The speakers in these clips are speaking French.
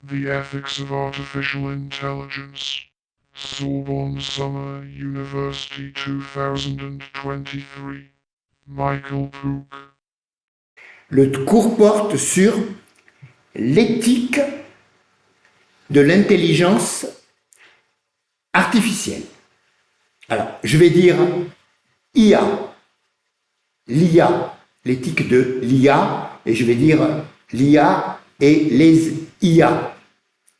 The Ethics of Artificial Intelligence. Sorbonne Summer University 2023. Michael Pook. Le cours porte sur l'éthique de l'intelligence artificielle. Alors, je vais dire IA, l'IA, l'éthique de l'IA, et je vais dire l'IA et les IA,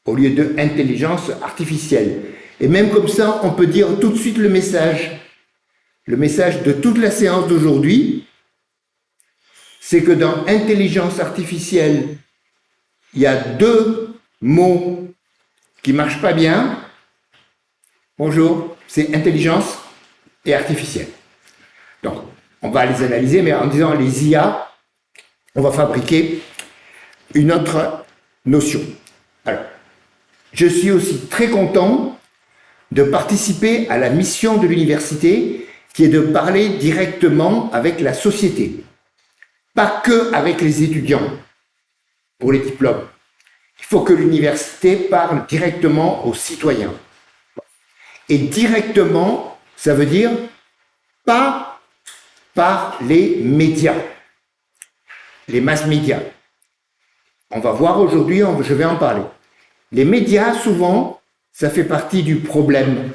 au lieu de intelligence artificielle. Et même comme ça, on peut dire tout de suite le message. Le message de toute la séance d'aujourd'hui, c'est que dans intelligence artificielle, il y a deux mots qui ne marchent pas bien. Bonjour, c'est intelligence et artificielle. Donc, on va les analyser, mais en disant les IA, on va fabriquer une autre notion. Alors, je suis aussi très content de participer à la mission de l'université qui est de parler directement avec la société. Pas que avec les étudiants pour les diplômes. Il faut que l'université parle directement aux citoyens. Et directement, ça veut dire pas par les médias, les mass médias. On va voir aujourd'hui, je vais en parler. Les médias, souvent, ça fait partie du problème,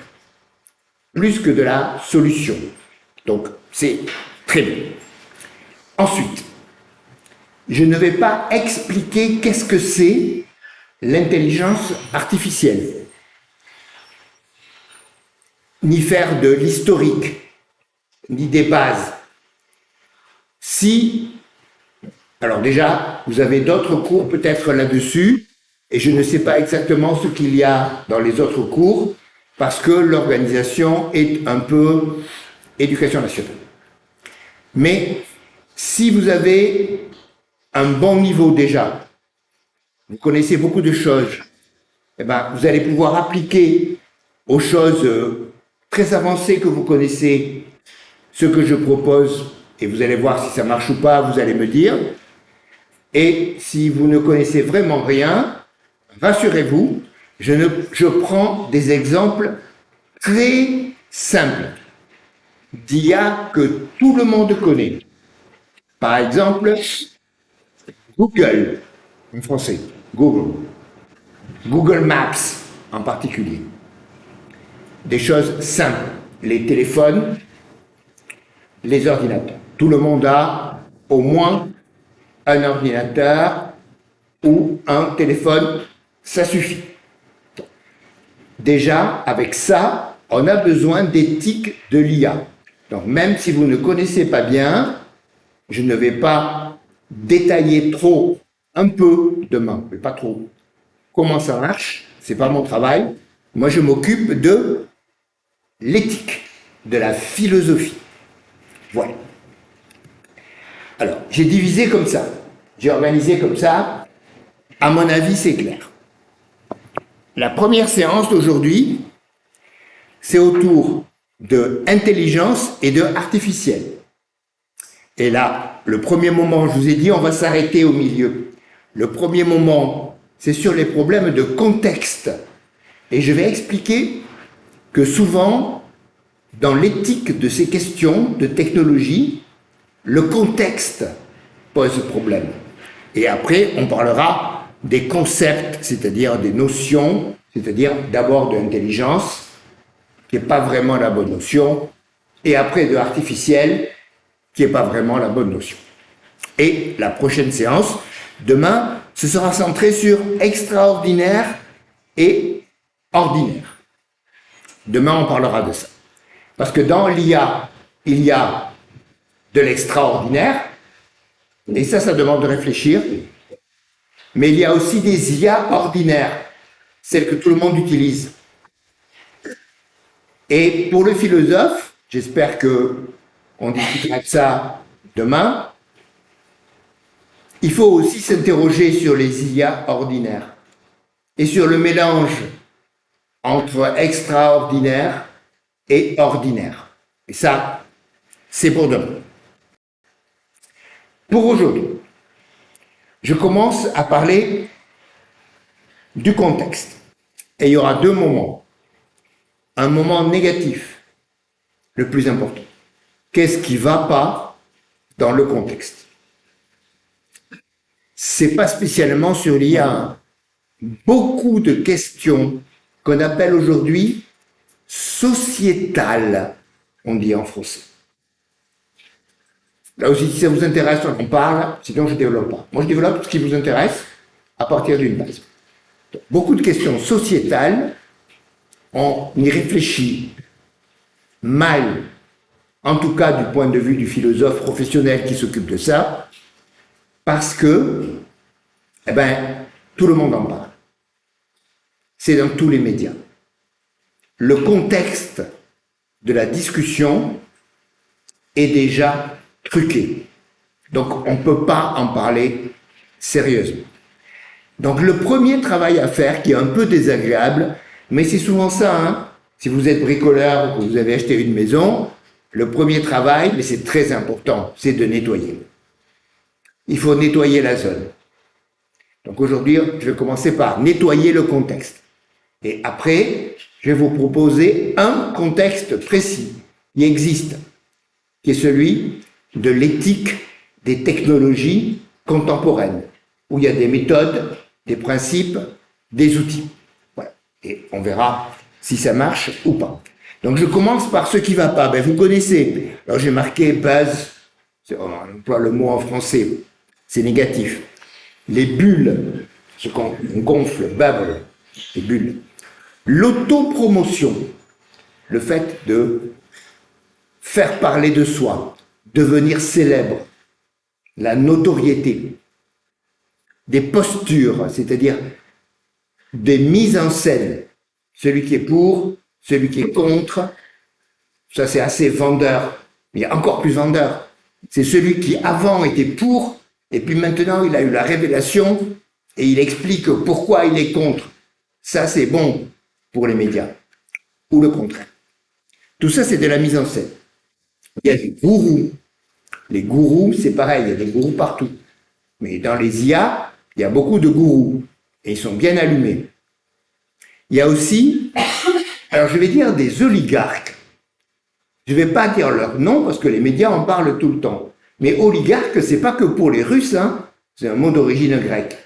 plus que de la solution. Donc, c'est très bien. Ensuite, je ne vais pas expliquer qu'est-ce que c'est l'intelligence artificielle, ni faire de l'historique, ni des bases. Alors déjà, vous avez d'autres cours peut-être là-dessus, et je ne sais pas exactement ce qu'il y a dans les autres cours, parce que l'organisation est un peu éducation nationale. Mais si vous avez un bon niveau déjà, vous connaissez beaucoup de choses, eh ben, vous allez pouvoir appliquer aux choses très avancées que vous connaissez ce que je propose, et vous allez voir si ça marche ou pas, vous allez me dire. Et si vous ne connaissez vraiment rien, rassurez-vous, je prends des exemples très simples d'IA que tout le monde connaît. Par exemple, Google, en français, Google. Google Maps, en particulier. Des choses simples. Les téléphones, les ordinateurs. Tout le monde a au moins un ordinateur ou un téléphone, ça suffit. Déjà, avec ça, on a besoin d'éthique de l'IA. Donc, même si vous ne connaissez pas bien, je ne vais pas détailler trop, un peu demain, mais pas trop. Comment ça marche? C'est pas mon travail. Moi, je m'occupe de l'éthique, de la philosophie. Voilà. Alors, j'ai divisé comme ça. J'ai organisé comme ça. À mon avis, c'est clair. La première séance d'aujourd'hui, c'est autour de intelligence et de artificiel. Et là, le premier moment, je vous ai dit, on va s'arrêter au milieu. Le premier moment, c'est sur les problèmes de contexte. Et je vais expliquer que souvent, dans l'éthique de ces questions de technologie, le contexte pose problème. Et après, on parlera des concepts, c'est-à-dire des notions, c'est-à-dire d'abord de l'intelligence, qui n'est pas vraiment la bonne notion, et après de artificiel, qui n'est pas vraiment la bonne notion. Et la prochaine séance, demain, ce sera centré sur extraordinaire et ordinaire. Demain, on parlera de ça. Parce que dans l'IA, il y a de l'extraordinaire, et ça demande de réfléchir, mais il y a aussi des IA ordinaires, celles que tout le monde utilise. Et pour le philosophe, j'espère qu'on discutera de ça demain, il faut aussi s'interroger sur les IA ordinaires et sur le mélange entre extraordinaire et ordinaire. Et ça, c'est pour demain. Pour aujourd'hui, je commence à parler du contexte. Et il y aura deux moments. Un moment négatif, le plus important. Qu'est-ce qui ne va pas dans le contexte? C'est pas spécialement sur l'IA. Beaucoup de questions qu'on appelle aujourd'hui sociétales, on dit en français. Là aussi, si ça vous intéresse, on en parle, sinon je ne développe pas. Moi, je développe ce qui vous intéresse à partir d'une base. Donc, beaucoup de questions sociétales, on y réfléchit mal, en tout cas du point de vue du philosophe professionnel qui s'occupe de ça, parce que, tout le monde en parle. C'est dans tous les médias. Le contexte de la discussion est déjà truqué. Donc, on ne peut pas en parler sérieusement. Donc, le premier travail à faire, qui est un peu désagréable, mais c'est souvent ça, hein. Si vous êtes bricoleur ou que vous avez acheté une maison, le premier travail, mais c'est très important, c'est de nettoyer. Il faut nettoyer la zone. Donc aujourd'hui, je vais commencer par nettoyer le contexte. Et après, je vais vous proposer un contexte précis qui existe, qui est celui de l'éthique des technologies contemporaines, où il y a des méthodes, des principes, des outils. Voilà. Et on verra si ça marche ou pas. Donc je commence par ce qui ne va pas. Vous connaissez. Alors j'ai marqué buzz, on emploie le mot en français, c'est négatif. Les bulles, ce qu'on gonfle, bubble, les bulles. L'autopromotion, le fait de faire parler de soi, devenir célèbre, la notoriété, des postures, c'est-à-dire des mises en scène, celui qui est pour, celui qui est contre, ça c'est assez vendeur, mais il y a encore plus vendeur, c'est celui qui avant était pour, et puis maintenant il a eu la révélation, et il explique pourquoi il est contre. Ça c'est bon pour les médias, ou le contraire. Tout ça c'est de la mise en scène. Il y a des gourous. Les gourous, c'est pareil, il y a des gourous partout. Mais dans les IA, il y a beaucoup de gourous, et ils sont bien allumés. Il y a aussi, alors je vais dire des oligarques. Je ne vais pas dire leur nom parce que les médias en parlent tout le temps. Mais oligarque, c'est pas que pour les Russes, hein, c'est un mot d'origine grecque.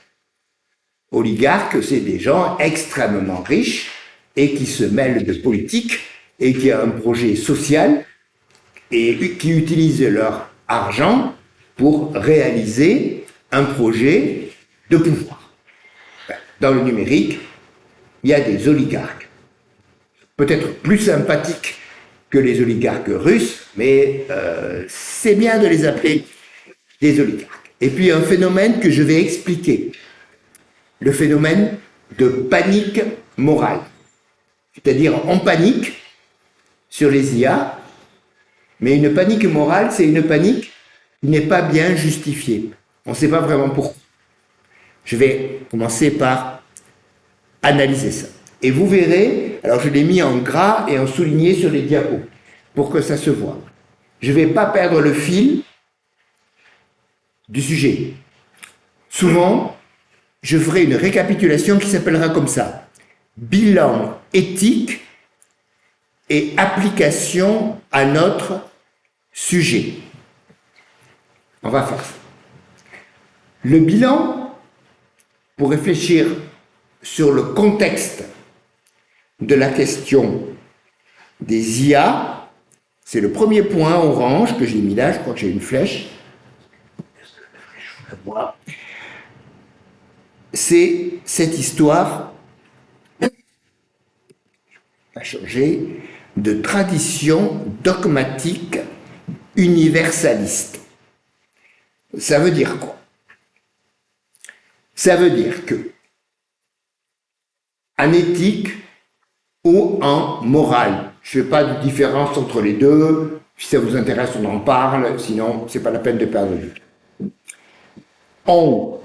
Oligarque, c'est des gens extrêmement riches et qui se mêlent de politique et qui ont un projet social et qui utilisent leur argent pour réaliser un projet de pouvoir. Dans le numérique, il y a des oligarques, peut-être plus sympathiques que les oligarques russes, mais c'est bien de les appeler des oligarques. Et puis un phénomène que je vais expliquer, le phénomène de panique morale. C'est-à-dire on panique sur les IA, mais une panique morale, c'est une panique qui n'est pas bien justifiée. On ne sait pas vraiment pourquoi. Je vais commencer par analyser ça. Et vous verrez, alors je l'ai mis en gras et en souligné sur les diapos, pour que ça se voit. Je ne vais pas perdre le fil du sujet. Souvent, je ferai une récapitulation qui s'appellera comme ça. Bilan éthique et application à notre sujet. On va faire ça. Le bilan, pour réfléchir sur le contexte de la question des IA, c'est le premier point orange que j'ai mis là, je crois que j'ai une flèche. C'est cette histoire a changé de tradition dogmatique universaliste. Ça veut dire quoi? Ça veut dire que en éthique ou en morale, je ne fais pas de différence entre les deux, si ça vous intéresse on en parle, sinon c'est pas la peine de perdre du temps. On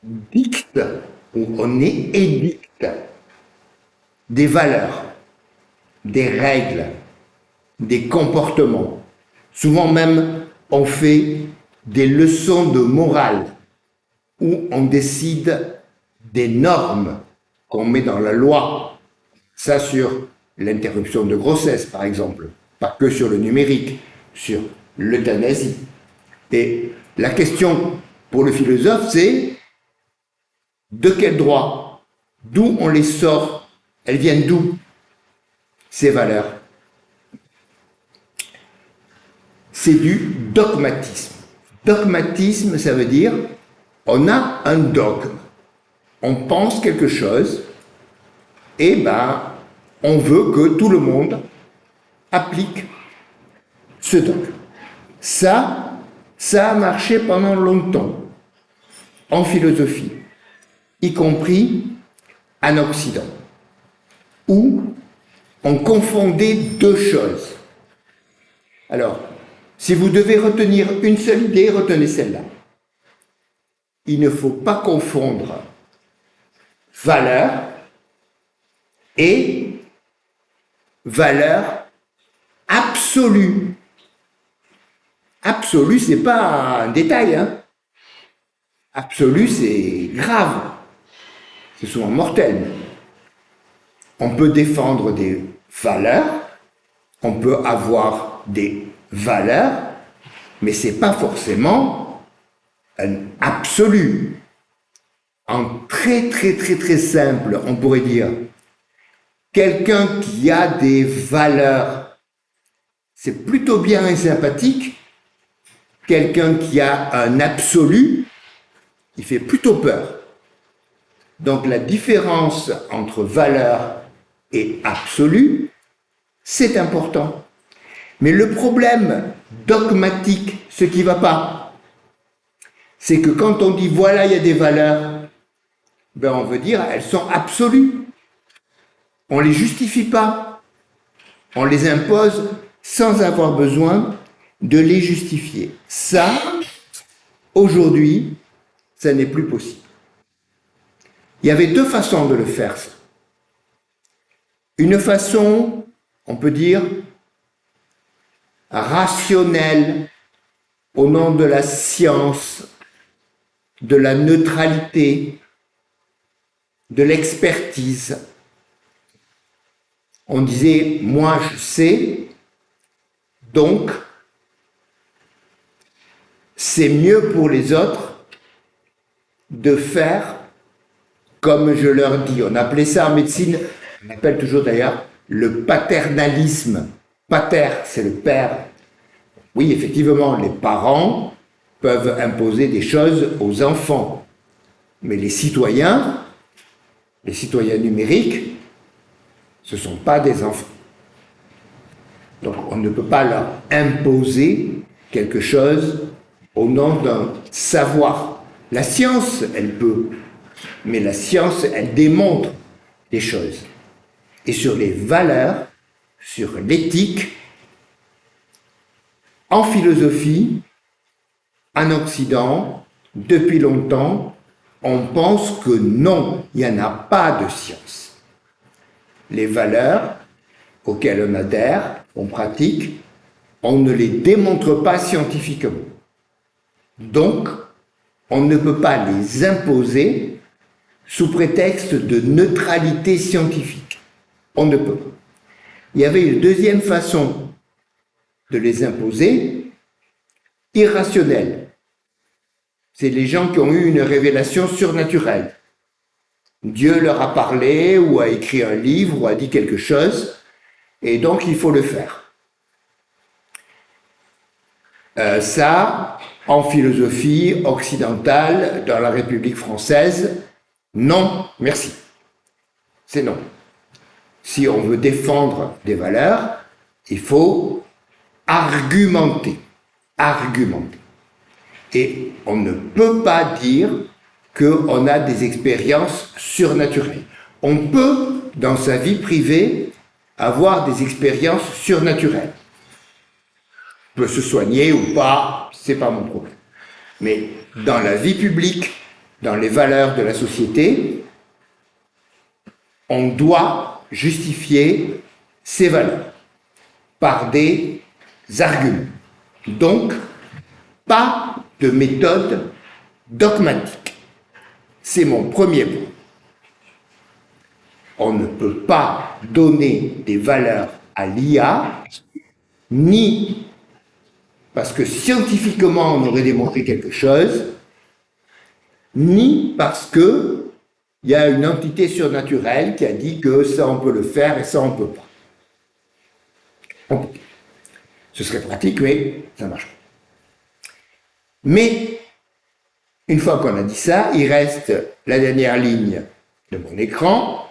dicte ou on édicte des valeurs, des règles, des comportements. Souvent même, on fait des leçons de morale où on décide des normes qu'on met dans la loi. Ça sur l'interruption de grossesse, par exemple. Pas que sur le numérique, sur l'euthanasie. Et la question pour le philosophe, c'est de quel droit? D'où on les sort? Elles viennent d'où, ces valeurs? C'est du dogmatisme. Dogmatisme, ça veut dire on a un dogme. On pense quelque chose et on veut que tout le monde applique ce dogme. Ça a marché pendant longtemps en philosophie, y compris en Occident, où on confondait deux choses. Alors, si vous devez retenir une seule idée, retenez celle-là. Il ne faut pas confondre valeur et valeur absolue. Absolu, c'est pas un détail, hein. Absolu, c'est grave. C'est souvent mortel. On peut défendre des valeurs, on peut avoir des valeurs, mais c'est pas forcément un absolu. En très simple, on pourrait dire quelqu'un qui a des valeurs, c'est plutôt bien et sympathique. Quelqu'un qui a un absolu, il fait plutôt peur. Donc la différence entre valeur et absolu, c'est important. Mais le problème dogmatique, ce qui ne va pas, c'est que quand on dit voilà, il y a des valeurs, on veut dire elles sont absolues. On ne les justifie pas. On les impose sans avoir besoin de les justifier. Ça, aujourd'hui, ça n'est plus possible. Il y avait deux façons de le faire, ça. Une façon, on peut dire, rationnelle, au nom de la science, de la neutralité, de l'expertise. On disait, moi je sais, donc c'est mieux pour les autres de faire comme je leur dis. On appelait ça en médecine, on appelle toujours d'ailleurs le paternalisme. Pater, c'est le père. Oui, effectivement, les parents peuvent imposer des choses aux enfants. Mais les citoyens numériques, ce ne sont pas des enfants. Donc on ne peut pas leur imposer quelque chose au nom d'un savoir. La science, elle peut, mais la science, elle démontre des choses. Et sur les valeurs, sur l'éthique, en philosophie, en Occident, depuis longtemps, on pense que non, il n'y en a pas de science. Les valeurs auxquelles on adhère, on pratique, on ne les démontre pas scientifiquement. Donc, on ne peut pas les imposer sous prétexte de neutralité scientifique. On ne peut pas. Il y avait une deuxième façon de les imposer, irrationnelle. C'est les gens qui ont eu une révélation surnaturelle. Dieu leur a parlé, ou a écrit un livre, ou a dit quelque chose, et donc il faut le faire. Ça, en philosophie occidentale, dans la République française, non, merci. C'est non. Si on veut défendre des valeurs, il faut argumenter. Argumenter. Et on ne peut pas dire qu'on a des expériences surnaturelles. On peut, dans sa vie privée, avoir des expériences surnaturelles. On peut se soigner ou pas, c'est pas mon problème. Mais dans la vie publique, dans les valeurs de la société, on doit justifier ces valeurs par des arguments. Donc, pas de méthode dogmatique. C'est mon premier point. on ne peut pas donner des valeurs à l'IA, ni parce que scientifiquement on aurait démontré quelque chose, ni parce que il y a une entité surnaturelle qui a dit que ça on peut le faire et ça on peut pas. Ce serait pratique, mais ça marche pas. Mais une fois qu'on a dit ça, il reste la dernière ligne de mon écran.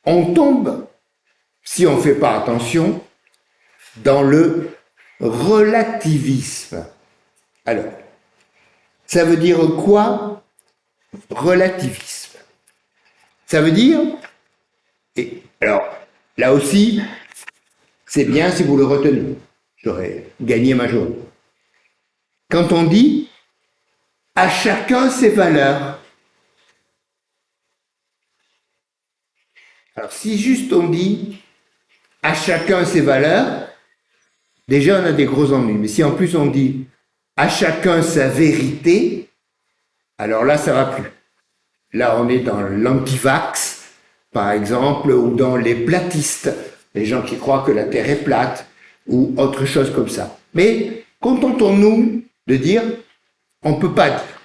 On tombe, si on ne fait pas attention, dans le relativisme. Alors, ça veut dire quoi, relativisme? Ça veut dire, et alors là aussi, c'est bien si vous le retenez, j'aurais gagné ma journée. Quand on dit à chacun ses valeurs, alors si juste on dit à chacun ses valeurs, déjà on a des gros ennuis, mais si en plus on dit à chacun sa vérité, alors là ça va plus. Là on est dans l'antivax, par exemple, ou dans les platistes, les gens qui croient que la Terre est plate, ou autre chose comme ça. Mais contentons-nous de dire on ne peut pas dire.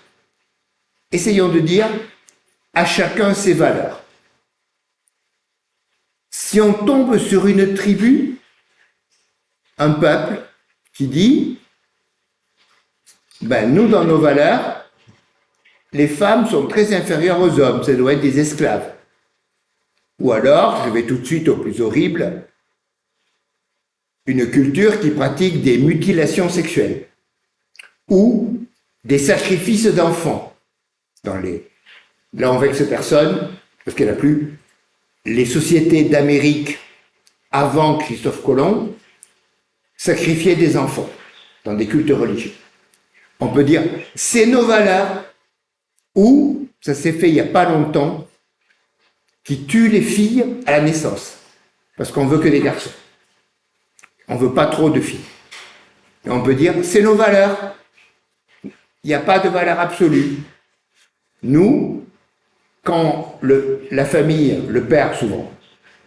Essayons de dire à chacun ses valeurs. Si on tombe sur une tribu, un peuple qui dit ben nous dans nos valeurs, les femmes sont très inférieures aux hommes, ça doit être des esclaves. Ou alors, je vais tout de suite au plus horrible, une culture qui pratique des mutilations sexuelles ou des sacrifices d'enfants. Là, on vexe personne, parce qu'il n'y en a plus. Les sociétés d'Amérique, avant Christophe Colomb, sacrifiaient des enfants dans des cultes religieux. On peut dire, c'est nos valeurs, ou, ça s'est fait il n'y a pas longtemps, qui tuent les filles à la naissance, parce qu'on veut que des garçons. On veut pas trop de filles. Et on peut dire, c'est nos valeurs. Il n'y a pas de valeur absolue. Nous, quand la famille, le père souvent,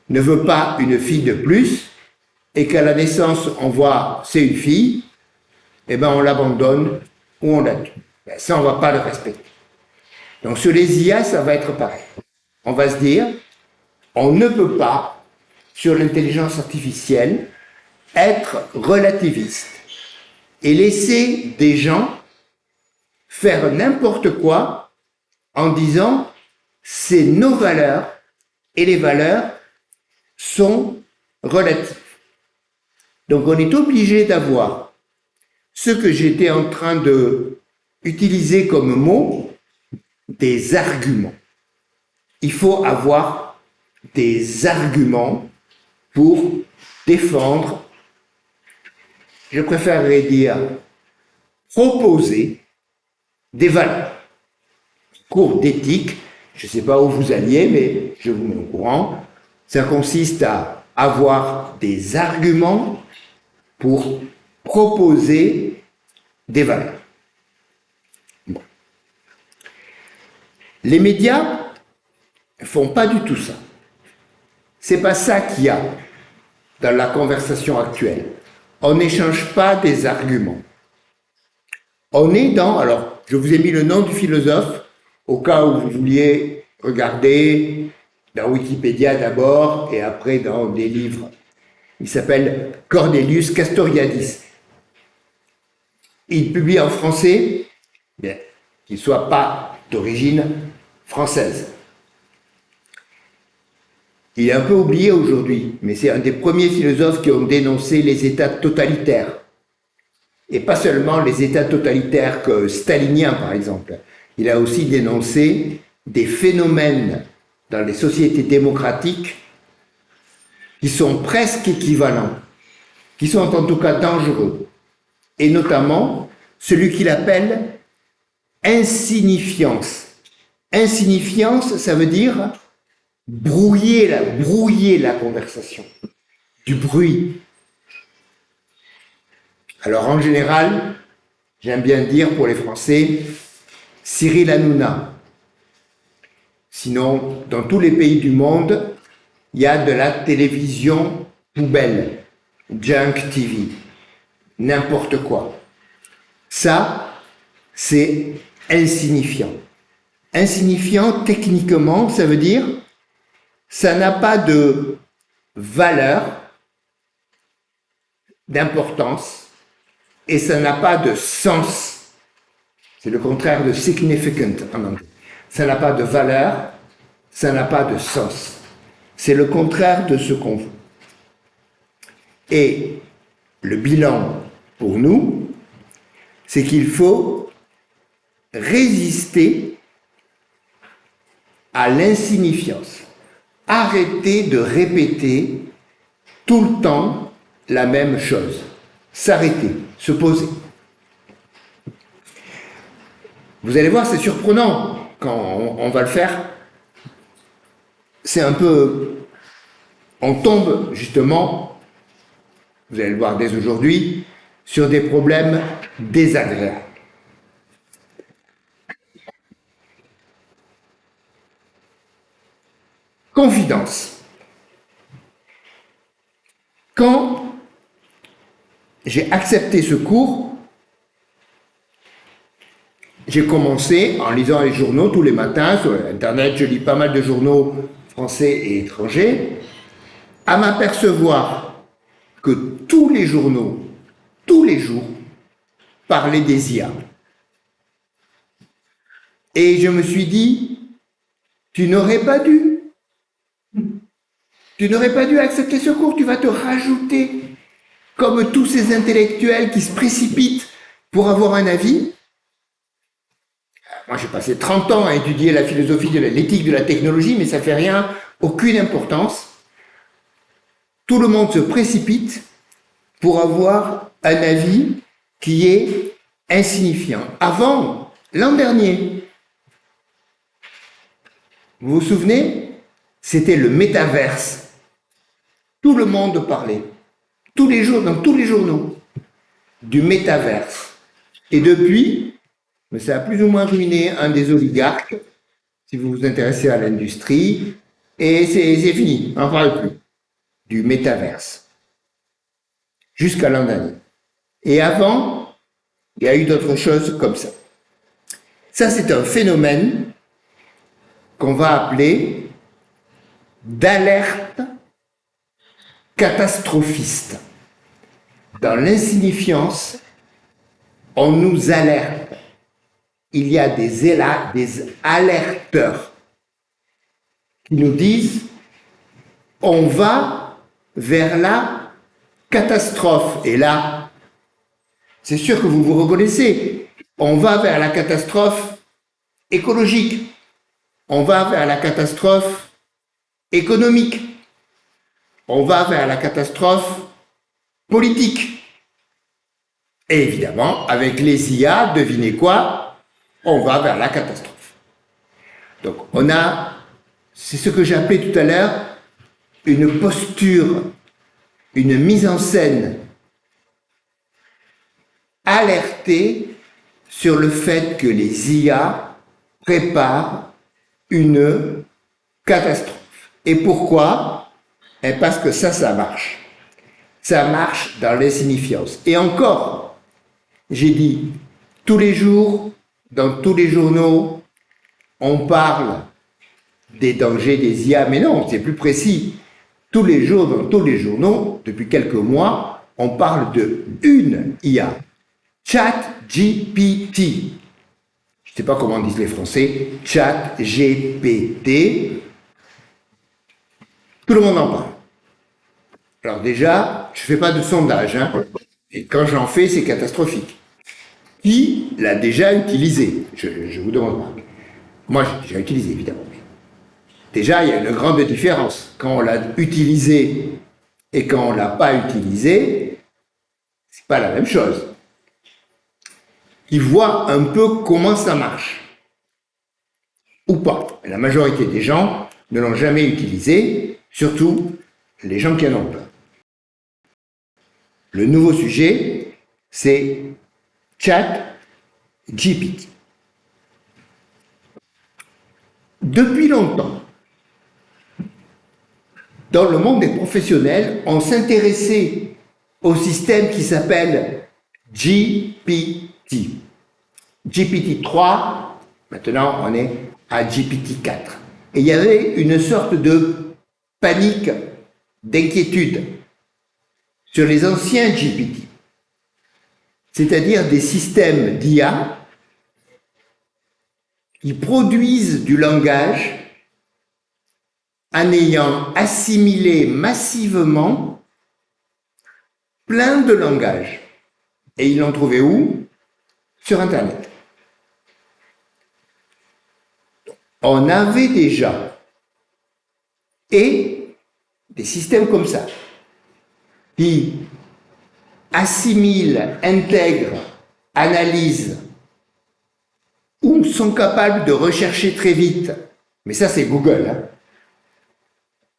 ne veut pas une fille de plus, et qu'à la naissance, on voit c'est une fille, eh ben on l'abandonne ou on la tue. Ben, ça, on ne va pas le respecter. Donc sur les IA, ça va être pareil. On va se dire, on ne peut pas, sur l'intelligence artificielle, être relativiste et laisser des gens faire n'importe quoi en disant c'est nos valeurs et les valeurs sont relatives. Donc on est obligé d'avoir ce que j'étais en train de utiliser comme mot, des arguments. Il faut avoir des arguments pour défendre, je préférerais dire proposer des valeurs. Cours d'éthique, je ne sais pas où vous alliez, mais je vous mets au courant, ça consiste à avoir des arguments pour proposer des valeurs. Bon. Les médias ne font pas du tout ça. C'est pas ça qu'il y a dans la conversation actuelle. On n'échange pas des arguments. On est dans, alors je vous ai mis le nom du philosophe au cas où vous vouliez regarder dans Wikipédia d'abord et après dans des livres. Il s'appelle Cornelius Castoriadis. Il publie en français, bien qu'il ne soit pas d'origine française. Il est un peu oublié aujourd'hui, mais c'est un des premiers philosophes qui ont dénoncé les États totalitaires. Et pas seulement les États totalitaires staliniens, par exemple. Il a aussi dénoncé des phénomènes dans les sociétés démocratiques qui sont presque équivalents, qui sont en tout cas dangereux, et notamment celui qu'il appelle insignifiance. Insignifiance, ça veut dire brouiller la conversation, du bruit. Alors en général, j'aime bien dire pour les Français, Cyril Hanouna. Sinon, dans tous les pays du monde, il y a de la télévision poubelle, junk TV, n'importe quoi. Ça, c'est insignifiant. Insignifiant, techniquement, ça veut dire ça n'a pas de valeur, d'importance, et ça n'a pas de sens. C'est le contraire de significant en anglais. Ça n'a pas de valeur, ça n'a pas de sens. C'est le contraire de ce qu'on veut. Et le bilan pour nous, c'est qu'il faut résister à l'insignifiance. Arrêter de répéter tout le temps la même chose. S'arrêter, se poser. Vous allez voir, c'est surprenant quand on va le faire. C'est un peu... On tombe justement, vous allez le voir dès aujourd'hui, sur des problèmes désagréables. Confidence. Quand j'ai accepté ce cours, j'ai commencé en lisant les journaux tous les matins. Sur Internet, je lis pas mal de journaux français et étrangers, à m'apercevoir que tous les journaux, tous les jours, parlaient des IA. Et je me suis dit, tu n'aurais pas dû accepter ce cours, tu vas te rajouter, comme tous ces intellectuels qui se précipitent pour avoir un avis. Moi, j'ai passé 30 ans à étudier la philosophie de l'éthique de la technologie, mais ça fait rien, aucune importance. Tout le monde se précipite pour avoir un avis qui est insignifiant. Avant, l'an dernier, vous vous souvenez, c'était le métaverse. Tout le monde parlait, tous les jours, dans tous les journaux, du métaverse. Et depuis, mais ça a plus ou moins ruiné un des oligarques, si vous vous intéressez à l'industrie, et c'est fini, on n'en parle plus, du métaverse. Jusqu'à l'an dernier. Et avant, il y a eu d'autres choses comme ça. Ça, c'est un phénomène qu'on va appeler d'alerte catastrophiste. Dans l'insignifiance, on nous alerte. Il y a des alerteurs qui nous disent on va vers la catastrophe. Et là, c'est sûr que vous vous reconnaissez. On va vers la catastrophe écologique. On va vers la catastrophe économique. On va vers la catastrophe politique. Et évidemment, avec les IA, devinez quoi? On va vers la catastrophe. Donc, on a, c'est ce que j'ai appelé tout à l'heure, une posture, une mise en scène alertée sur le fait que les IA préparent une catastrophe. Et pourquoi? Parce que ça marche. Ça marche dans l'insignifiance. Et encore, j'ai dit, tous les jours, dans tous les journaux, on parle des dangers des IA, mais non, c'est plus précis. Tous les jours, dans tous les journaux, depuis quelques mois, on parle de une IA, ChatGPT. Je ne sais pas comment disent les Français, ChatGPT. Tout le monde en parle. Alors déjà, je ne fais pas de sondage, hein, et quand j'en fais, c'est catastrophique. Qui l'a déjà utilisé? Je vous demande pas. Moi, j'ai déjà utilisé, évidemment. Déjà, il y a une grande différence. Quand on l'a utilisé et quand on ne l'a pas utilisé, c'est pas la même chose. Ils voient un peu comment ça marche. Ou pas. La majorité des gens ne l'ont jamais utilisé, surtout les gens qui en ont peur. Le nouveau sujet, c'est ChatGPT. Depuis longtemps, dans le monde des professionnels, on s'intéressait au système qui s'appelle GPT. GPT-3, maintenant on est à GPT-4. Et il y avait une sorte de panique, d'inquiétude sur les anciens GPT, c'est-à-dire des systèmes d'IA qui produisent du langage en ayant assimilé massivement plein de langages. Et ils l'ont trouvé où? Sur Internet. On avait déjà des systèmes comme ça qui assimilent, intègrent, analysent ou sont capables de rechercher très vite, mais ça c'est Google, hein,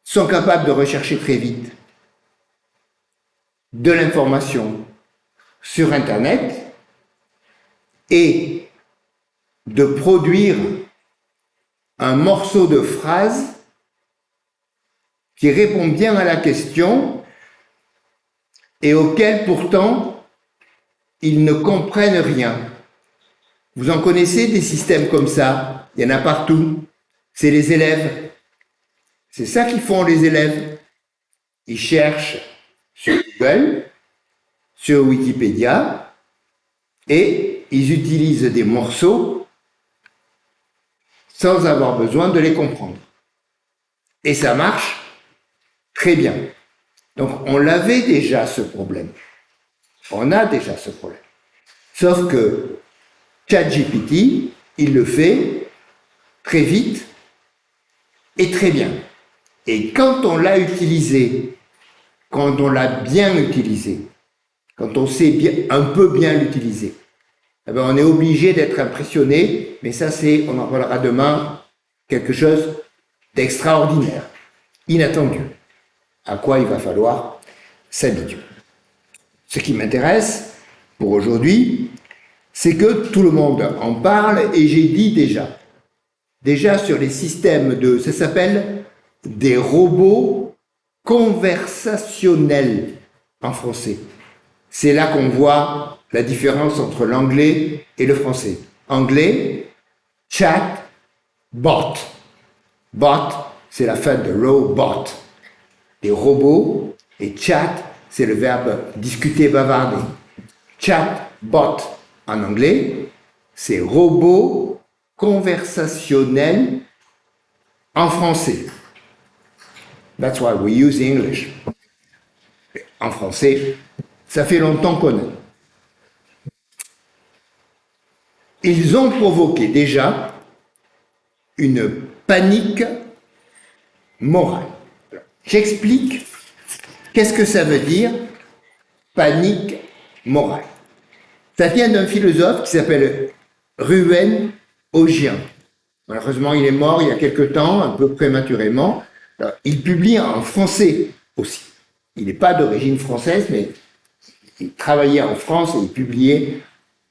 sont capables de rechercher très vite de l'information sur Internet et de produire un morceau de phrase qui répond bien à la question et auquel pourtant ils ne comprennent rien. Vous en connaissez des systèmes comme ça, il y en a partout. C'est les élèves. C'est ça qu'ils font les élèves. Ils cherchent sur Google, sur Wikipédia, et ils utilisent des morceaux sans avoir besoin de les comprendre. Et ça marche très bien. Donc on l'avait déjà ce problème. On a déjà ce problème. Sauf que ChatGPT, il le fait très vite et très bien. Et quand on l'a utilisé, quand on l'a bien utilisé, quand on sait bien, un peu bien l'utiliser, eh bien on est obligé d'être impressionné, mais ça c'est, on en parlera demain, quelque chose d'extraordinaire, inattendu, à quoi il va falloir s'habituer. Ce qui m'intéresse pour aujourd'hui, c'est que tout le monde en parle et j'ai dit déjà sur les systèmes ça s'appelle des robots conversationnels en français. C'est là qu'on voit la différence entre l'anglais et le français. Anglais, chat, bot. Bot, c'est la fin de robot. Des robots et chat, c'est le verbe discuter, bavarder. Chat, bot en anglais, c'est robot conversationnel en français. That's why we use English. En français, ça fait longtemps qu'on a. Ils ont provoqué déjà une panique morale. J'explique qu'est-ce que ça veut dire panique morale. Ça vient d'un philosophe qui s'appelle Ruben Ogian. Malheureusement, il est mort il y a quelque temps, un peu prématurément. Alors, il publie en français aussi. Il n'est pas d'origine française, mais il travaillait en France et il publiait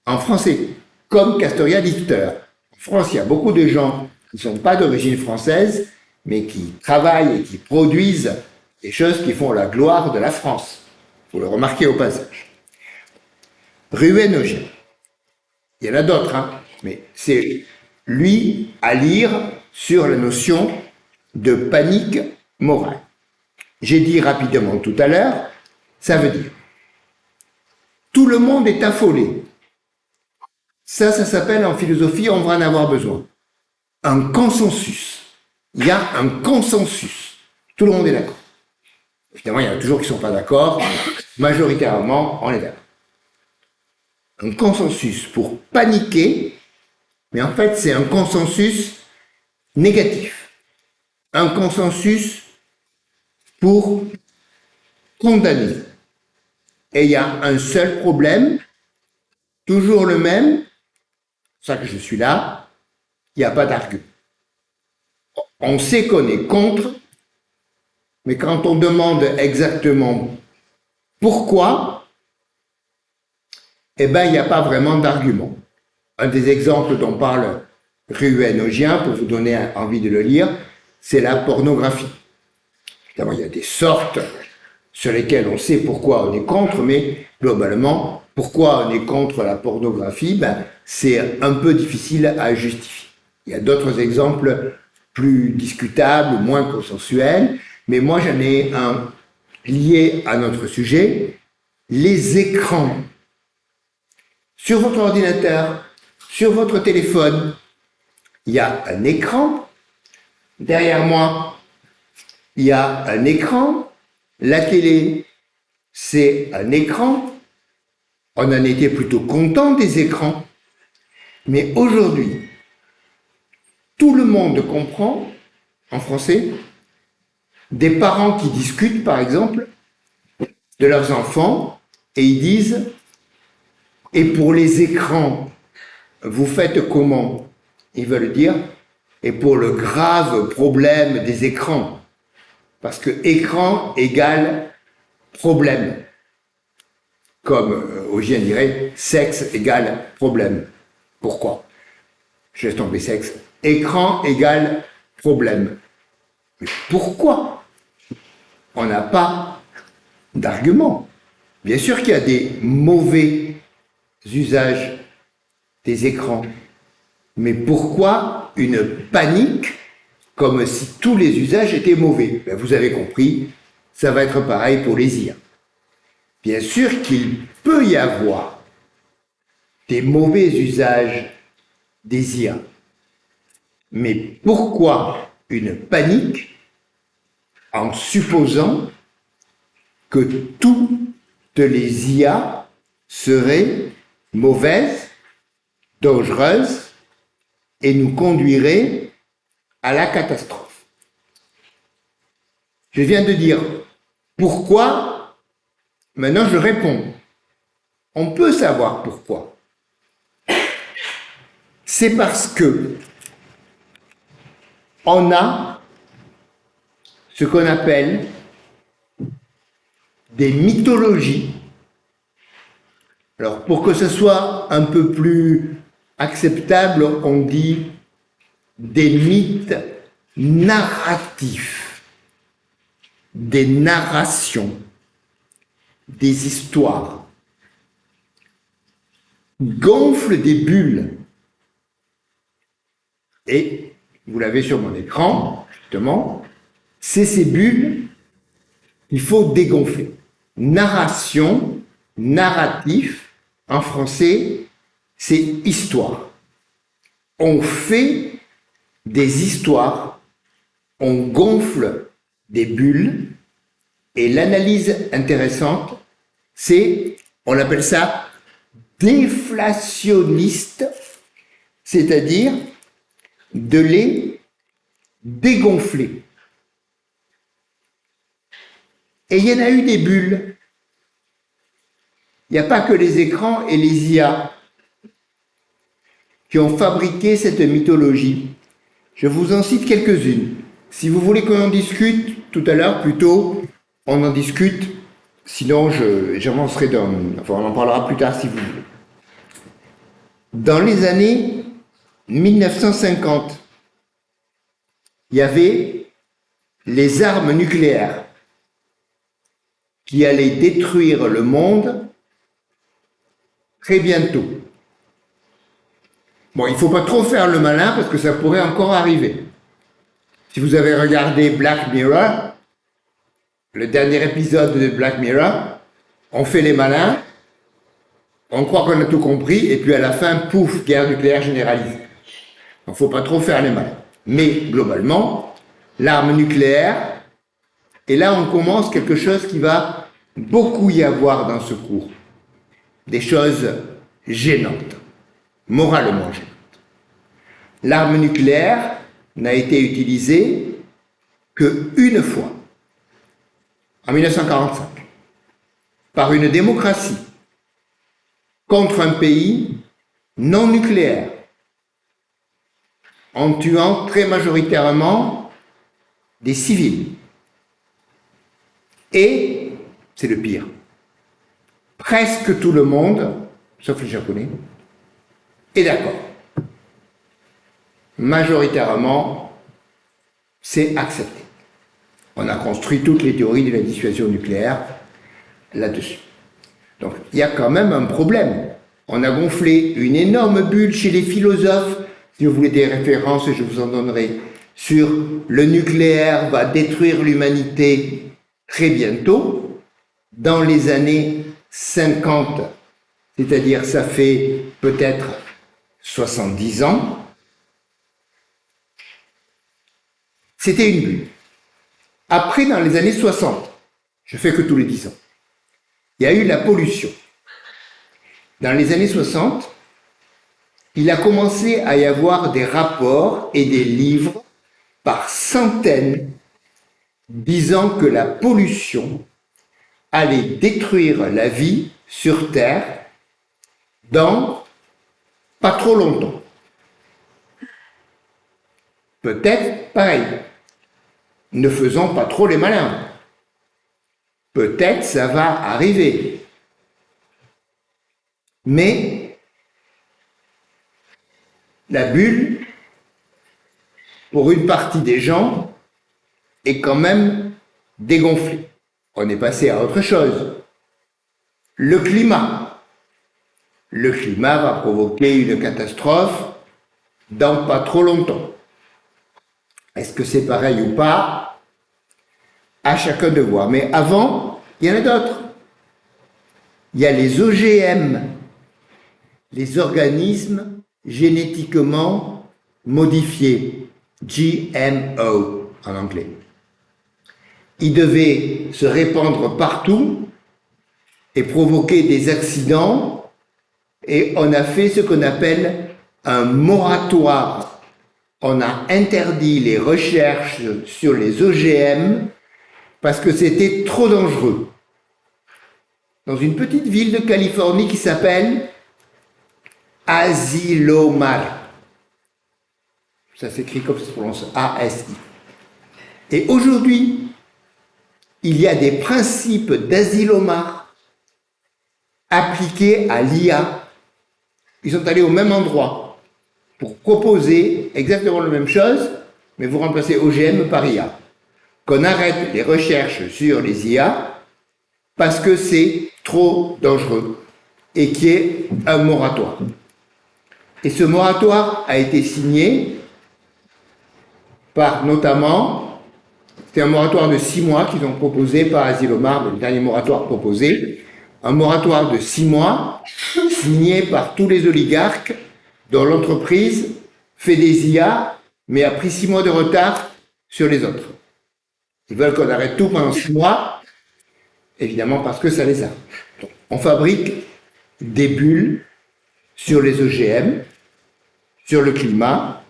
en français, comme Castoria Dicteur. En France, il y a beaucoup de gens qui ne sont pas d'origine française, mais qui travaillent et qui produisent des choses qui font la gloire de la France. Il faut le remarquer au passage. Ruben Ogian. Il y en a d'autres, hein, mais c'est lui à lire sur la notion de panique morale. J'ai dit rapidement tout à l'heure, ça veut dire tout le monde est affolé. Ça s'appelle en philosophie, on va en avoir besoin. Un consensus. Il y a un consensus. Tout le monde est d'accord. Évidemment, il y en a toujours qui ne sont pas d'accord. Majoritairement, on est d'accord. Un consensus pour paniquer, mais en fait, c'est un consensus négatif. Un consensus pour condamner. Et il y a un seul problème, toujours le même, c'est ça que je suis là, il n'y a pas d'argument. On sait qu'on est contre, mais quand on demande exactement pourquoi, eh bien, il n'y a pas vraiment d'argument. Un des exemples dont parle ruénogien, pour vous donner envie de le lire, c'est la pornographie. Évidemment, il y a des sortes sur lesquelles on sait pourquoi on est contre, mais globalement, pourquoi on est contre la pornographie, c'est un peu difficile à justifier. Il y a d'autres exemples plus discutables, moins consensuels, mais moi j'en ai un lié à notre sujet, les écrans. Sur votre ordinateur, sur votre téléphone, il y a un écran. Derrière moi, il y a un écran. La télé, c'est un écran. On en était plutôt content des écrans. Mais aujourd'hui, tout le monde comprend, en français, des parents qui discutent, par exemple, de leurs enfants, et ils disent « Et pour les écrans, vous faites comment ?» Ils veulent dire « Et pour le grave problème des écrans ?» Parce que écran égale problème. Comme Ogien dirait, sexe égale problème. Pourquoi? Je laisse tomber sexe. Écran égale problème. Mais pourquoi? On n'a pas d'argument. Bien sûr qu'il y a des mauvais usages des écrans. Mais pourquoi une panique comme si tous les usages étaient mauvais? Vous avez compris, ça va être pareil pour les IA. Bien sûr qu'il peut y avoir des mauvais usages des IA. Mais pourquoi une panique en supposant que toutes les IA seraient mauvaises, dangereuses et nous conduiraient à la catastrophe? Je viens de dire pourquoi, maintenant je réponds. On peut savoir pourquoi. C'est parce que on a ce qu'on appelle des mythologies. Alors, pour que ce soit un peu plus acceptable, on dit des mythes narratifs, des narrations, des histoires. Gonfle des bulles. Et vous l'avez sur mon écran, justement, c'est ces bulles qu'il faut dégonfler. Narration, narratif, en français, c'est histoire. On fait des histoires, on gonfle des bulles, et l'analyse intéressante, c'est, on appelle ça déflationniste, c'est-à-dire de les dégonfler. Et il y en a eu des bulles. Il n'y a pas que les écrans et les IA qui ont fabriqué cette mythologie. Je vous en cite quelques-unes. Si vous voulez qu'on en discute tout à l'heure, plutôt, on en discute. Sinon, j'avancerai enfin, on en parlera plus tard si vous voulez. Dans les années 1950, il y avait les armes nucléaires qui allaient détruire le monde très bientôt. Bon, il ne faut pas trop faire le malin parce que ça pourrait encore arriver. Si vous avez regardé Black Mirror, le dernier épisode de Black Mirror, on fait les malins, on croit qu'on a tout compris, et puis à la fin, pouf, guerre nucléaire généralisée. Donc il ne faut pas trop faire les malins. Mais globalement, l'arme nucléaire, et là on commence quelque chose qui va beaucoup y avoir dans ce cours. Des choses gênantes, moralement gênantes. L'arme nucléaire n'a été utilisée qu'une fois, en 1945, par une démocratie contre un pays non nucléaire, en tuant très majoritairement des civils. Et, c'est le pire, presque tout le monde, sauf les Japonais, est d'accord. majoritairement, c'est accepté. On a construit toutes les théories de la dissuasion nucléaire là-dessus. Donc, il y a quand même un problème. On a gonflé une énorme bulle chez les philosophes. Si vous voulez des références, je vous en donnerai, sur le nucléaire va détruire l'humanité très bientôt, dans les années 50, c'est-à-dire ça fait peut-être 70 ans. C'était une bulle. Après, dans les années 60, je fais que tous les 10 ans, il y a eu la pollution. Dans les années 60, il a commencé à y avoir des rapports et des livres par centaines disant que la pollution allait détruire la vie sur Terre dans pas trop longtemps. Peut-être pareil. Ne faisons pas trop les malins. Peut-être ça va arriver. Mais la bulle, pour une partie des gens, est quand même dégonflée. On est passé à autre chose. Le climat. Le climat va provoquer une catastrophe dans pas trop longtemps. Est-ce que c'est pareil ou pas? À chacun de voir. Mais avant, il y en a d'autres. Il y a les OGM, les organismes génétiquement modifiés, GMO en anglais. Ils devaient se répandre partout et provoquer des accidents, et on a fait ce qu'on appelle un moratoire. On a interdit les recherches sur les OGM parce que c'était trop dangereux. Dans une petite ville de Californie qui s'appelle Asilomar. Ça s'écrit comme ça se prononce, A-S-I. Et aujourd'hui, il y a des principes d'Asilomar appliqués à l'IA. Ils sont allés au même endroit pour proposer exactement la même chose, mais vous remplacez OGM par IA. Qu'on arrête les recherches sur les IA parce que c'est trop dangereux et qu'il y ait un moratoire. Et ce moratoire a été signé par notamment, c'était un moratoire de 6 mois qu'ils ont proposé par Asilomar, le dernier moratoire proposé, un moratoire de 6 mois signé par tous les oligarques dont l'entreprise fait des IA mais a pris 6 mois de retard sur les autres. Ils veulent qu'on arrête tout pendant 6 mois, évidemment parce que ça les a. Donc, on fabrique des bulles sur les OGM, sur le climat,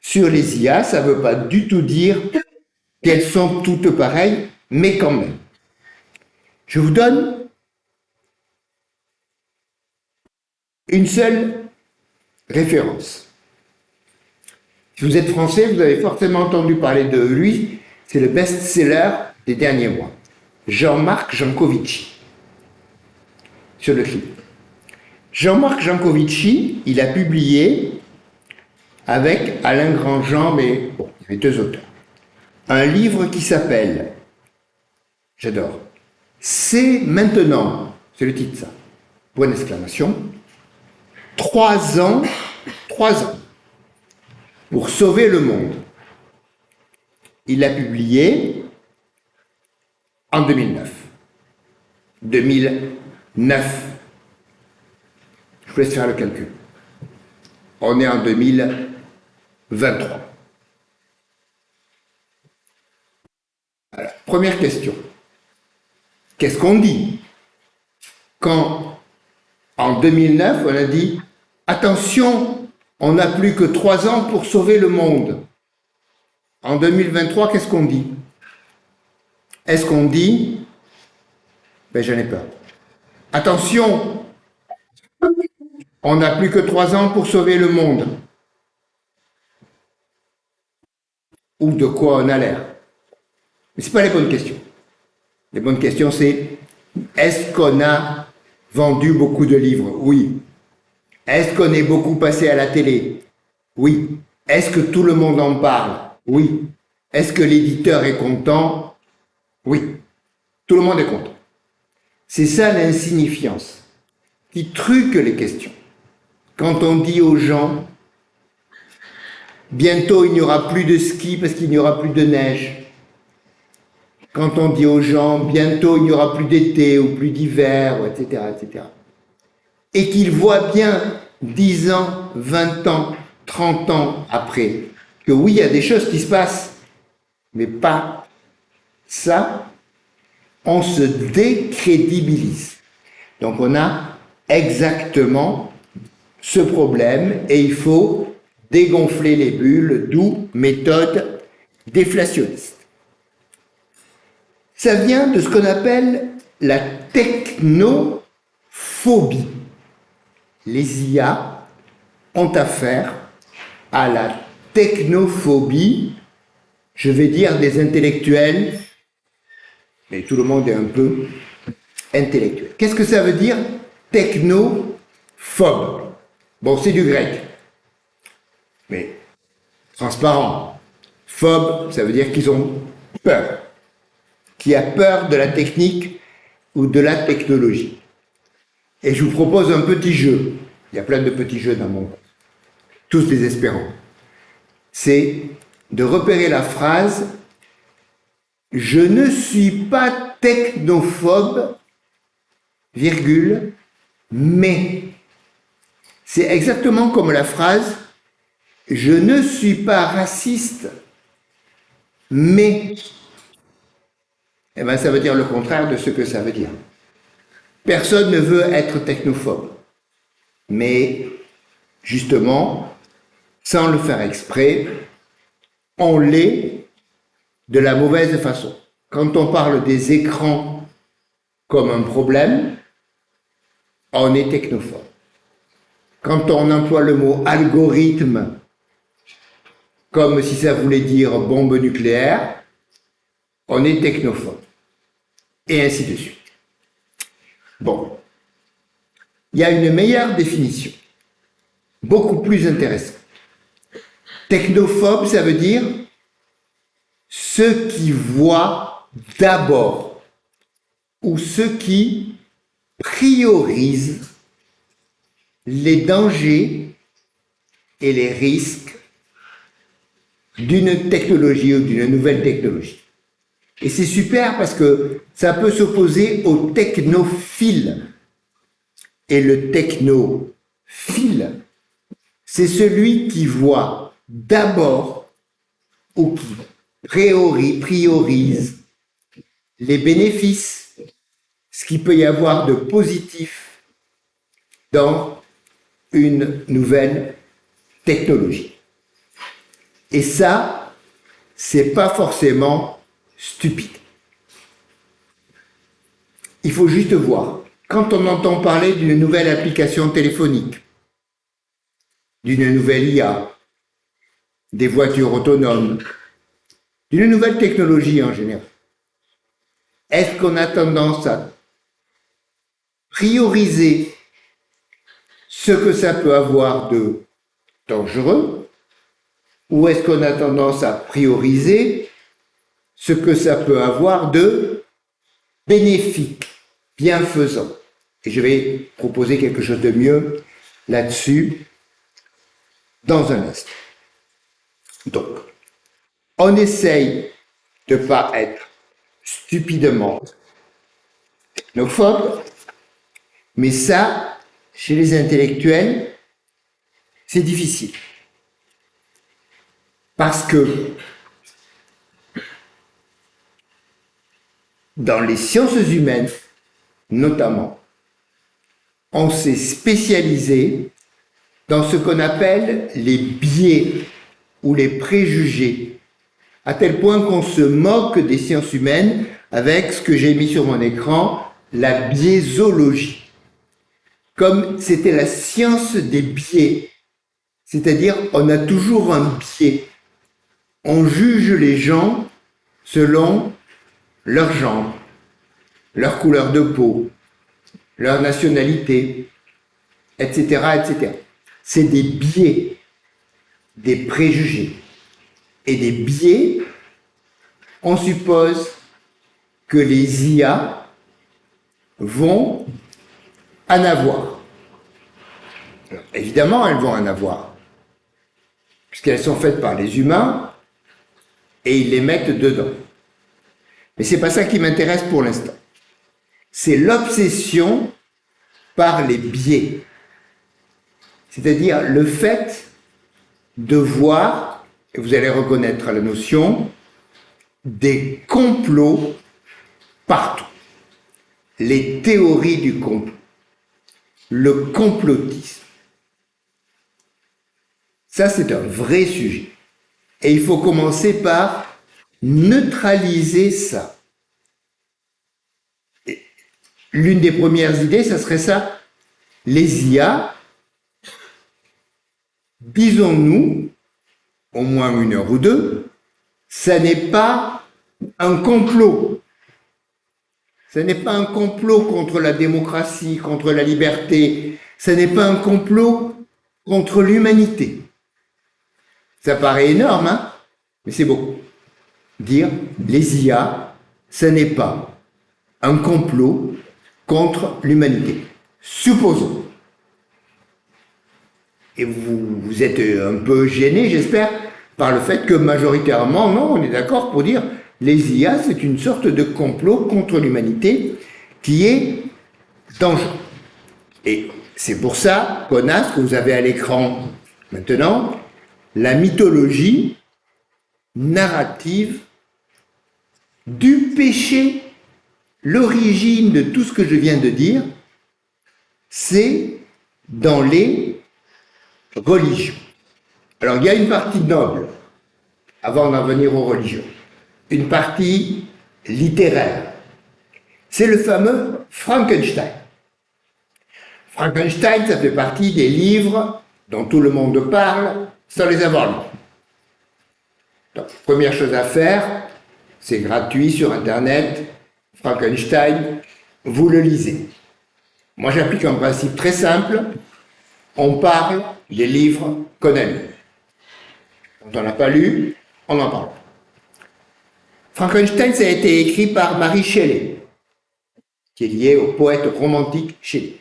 sur les IA. Ça ne veut pas du tout dire qu'elles sont toutes pareilles, mais quand même. Je vous donne une seule référence. Si vous êtes français, vous avez forcément entendu parler de lui. C'est le best-seller des derniers mois. Jean-Marc Jancovici, sur le climat. Jean-Marc Jancovici, il a publié avec Alain Grandjean, mais bon, il y avait 2 auteurs, un livre qui s'appelle, j'adore, C'est maintenant, c'est le titre ça, point d'exclamation, 3 ans pour sauver le monde. Il l'a publié en 2009. 2009. Je vous laisse faire le calcul. On est en 2023. Alors, première question. Qu'est-ce qu'on dit quand, en 2009, on a dit « Attention, on n'a plus que 3 ans pour sauver le monde ». En 2023, qu'est-ce qu'on dit? Est-ce qu'on dit « Ben, j'en ai peur. Attention, on n'a plus que 3 ans pour sauver le monde ». Ou de quoi on a l'air? Mais ce n'est pas les bonnes questions. Les bonnes questions, c'est est-ce qu'on a vendu beaucoup de livres? Oui. Est-ce qu'on est beaucoup passé à la télé? Oui. Est-ce que tout le monde en parle? Oui. Est-ce que l'éditeur est content? Oui. Tout le monde est content. C'est ça l'insignifiance qui truque les questions. Quand on dit aux gens, bientôt il n'y aura plus de ski parce qu'il n'y aura plus de neige. Quand on dit aux gens, bientôt il n'y aura plus d'été ou plus d'hiver, etc., etc. Et qu'ils voient bien 10 ans, 20 ans, 30 ans après, que oui, il y a des choses qui se passent, mais pas ça, on se décrédibilise. Donc on a exactement ce problème et il faut dégonfler les bulles, d'où méthode déflationniste. Ça vient de ce qu'on appelle la technophobie. Les IA ont affaire à la technophobie, je vais dire des intellectuels, mais tout le monde est un peu intellectuel. Qu'est-ce que ça veut dire technophobe? Bon, c'est du grec, mais transparent. Phobe, ça veut dire qu'ils ont peur, qui a peur de la technique ou de la technologie. Et je vous propose un petit jeu. Il y a plein de petits jeux dans mon monde, tous désespérants. C'est de repérer la phrase « Je ne suis pas technophobe, virgule, mais ». C'est exactement comme la phrase « Je ne suis pas raciste, mais ». Eh bien, ça veut dire le contraire de ce que ça veut dire. Personne ne veut être technophobe. Mais, justement, sans le faire exprès, on l'est de la mauvaise façon. Quand on parle des écrans comme un problème, on est technophobe. Quand on emploie le mot algorithme comme si ça voulait dire bombe nucléaire, on est technophobe. Et ainsi de suite. Bon, il y a une meilleure définition, beaucoup plus intéressante. Technophobe, ça veut dire ceux qui voient d'abord ou ceux qui priorisent les dangers et les risques d'une technologie ou d'une nouvelle technologie. Et c'est super parce que ça peut s'opposer au technophile. Et le technophile, c'est celui qui voit d'abord ou qui priorise les bénéfices, ce qu'il peut y avoir de positif dans une nouvelle technologie. Et ça, c'est pas forcément stupide. Il faut juste voir. Quand on entend parler d'une nouvelle application téléphonique, d'une nouvelle IA, des voitures autonomes, d'une nouvelle technologie en général, est-ce qu'on a tendance à prioriser ce que ça peut avoir de dangereux, ou est-ce qu'on a tendance à prioriser ce que ça peut avoir de bénéfique, bienfaisant? Et je vais proposer quelque chose de mieux là-dessus dans un instant. Donc, on essaye de ne pas être stupidement technophobe, mais ça, chez les intellectuels, c'est difficile. Parce que dans les sciences humaines, notamment, on s'est spécialisé dans ce qu'on appelle les biais ou les préjugés, à tel point qu'on se moque des sciences humaines avec ce que j'ai mis sur mon écran, la biaisologie. Comme c'était la science des biais, c'est-à-dire on a toujours un biais. On juge les gens selon leur genre, leur couleur de peau, leur nationalité, etc., etc. C'est des biais. des préjugés et des biais, on suppose que les IA vont en avoir. Alors, évidemment, elles vont en avoir, puisqu'elles sont faites par les humains et ils les mettent dedans. Mais c'est pas ça qui m'intéresse pour l'instant. C'est l'obsession par les biais. C'est-à-dire le fait de voir, et vous allez reconnaître la notion, des complots partout. Les théories du complot. Le complotisme. Ça, c'est un vrai sujet. Et il faut commencer par neutraliser ça. Et l'une des premières idées, ça serait ça. Les IA, disons-nous, au moins 1 heure ou 2, ça n'est pas un complot. Ce n'est pas un complot contre la démocratie, contre la liberté. Ce n'est pas un complot contre l'humanité. Ça paraît énorme, hein? Mais c'est beaucoup. Dire les IA, ce n'est pas un complot contre l'humanité. Supposons. Et vous êtes un peu gêné, j'espère, par le fait que majoritairement, non, on est d'accord pour dire les IA, c'est une sorte de complot contre l'humanité qui est dangereux. Et c'est pour ça qu'on a ce que vous avez à l'écran maintenant, la mythologie narrative du péché. L'origine de tout ce que je viens de dire, c'est dans les religions. Alors il y a une partie noble, avant d'en venir aux religions, une partie littéraire. C'est le fameux Frankenstein. Frankenstein, ça fait partie des livres dont tout le monde parle sans les avoir lus. Donc, première chose à faire, c'est gratuit sur Internet, Frankenstein, vous le lisez. Moi, j'applique un principe très simple, on parle des livres qu'on a lus. Quand on n'a pas lu, on en parle. Frankenstein, ça a été écrit par Mary Shelley, qui est lié au poète romantique Shelley.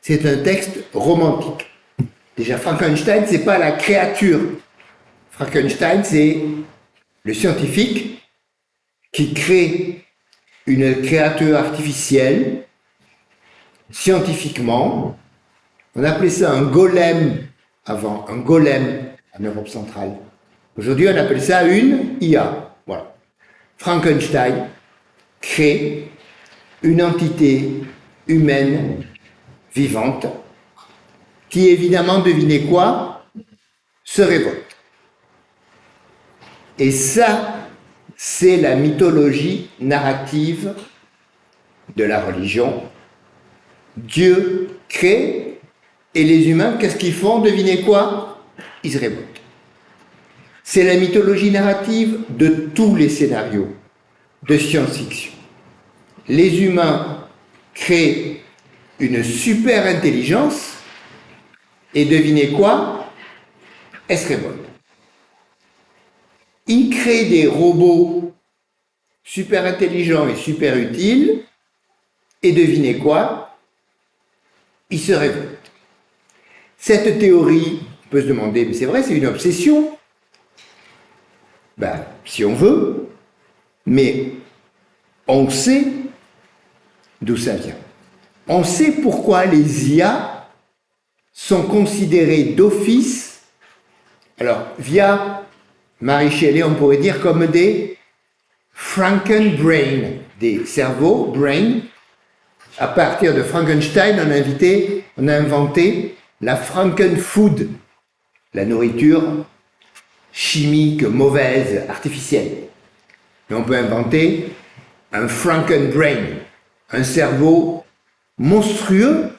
C'est un texte romantique. Déjà, Frankenstein, c'est pas la créature. Frankenstein, c'est le scientifique qui crée une créature artificielle, scientifiquement. On appelait ça un golem avant, un golem en Europe centrale. Aujourd'hui, on appelle ça une IA. Voilà. Frankenstein crée une entité humaine vivante qui, évidemment, devinez quoi, se révolte. Et ça, c'est la mythologie narrative de la religion. Dieu crée, et les humains, qu'est-ce qu'ils font? Devinez quoi? Ils se révoltent. C'est la mythologie narrative de tous les scénarios de science-fiction. Les humains créent une super intelligence, et devinez quoi? Elles se révoltent. Ils créent des robots super intelligents et super utiles, et devinez quoi? Ils se révoltent. Cette théorie, on peut se demander, mais c'est vrai, c'est une obsession. Ben, si on veut, mais on sait d'où ça vient. On sait pourquoi les IA sont considérées d'office, alors via Mary Shelley, on pourrait dire comme des Frankenbrain, des cerveaux, brain. À partir de Frankenstein, on a inventé la Frankenfood, la nourriture chimique, mauvaise, artificielle. Mais on peut inventer un Frankenbrain, un cerveau monstrueux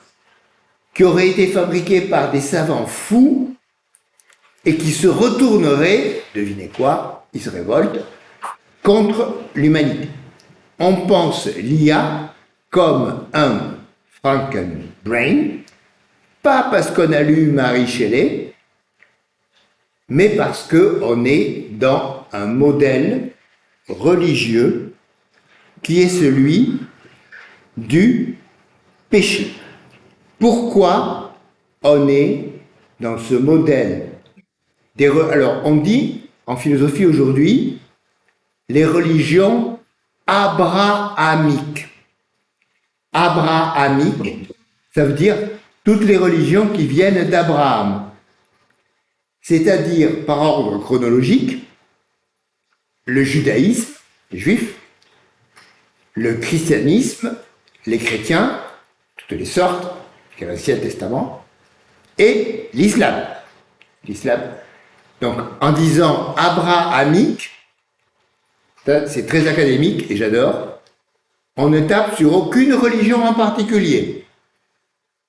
qui aurait été fabriqué par des savants fous et qui se retournerait, devinez quoi, il se révolte, contre l'humanité. On pense l'IA comme un Frankenbrain, pas parce qu'on a lu Mary Shelley, mais parce qu'on est dans un modèle religieux qui est celui du péché. Pourquoi on est dans ce modèle Alors, on dit en philosophie aujourd'hui les religions abrahamiques. Abrahamique, ça veut dire toutes les religions qui viennent d'Abraham. C'est-à-dire, par ordre chronologique, le judaïsme, les juifs, le christianisme, les chrétiens, toutes les sortes, qui est l'Ancien Testament, et l'islam. L'islam. Donc, en disant abrahamique, c'est très académique et j'adore, on ne tape sur aucune religion en particulier,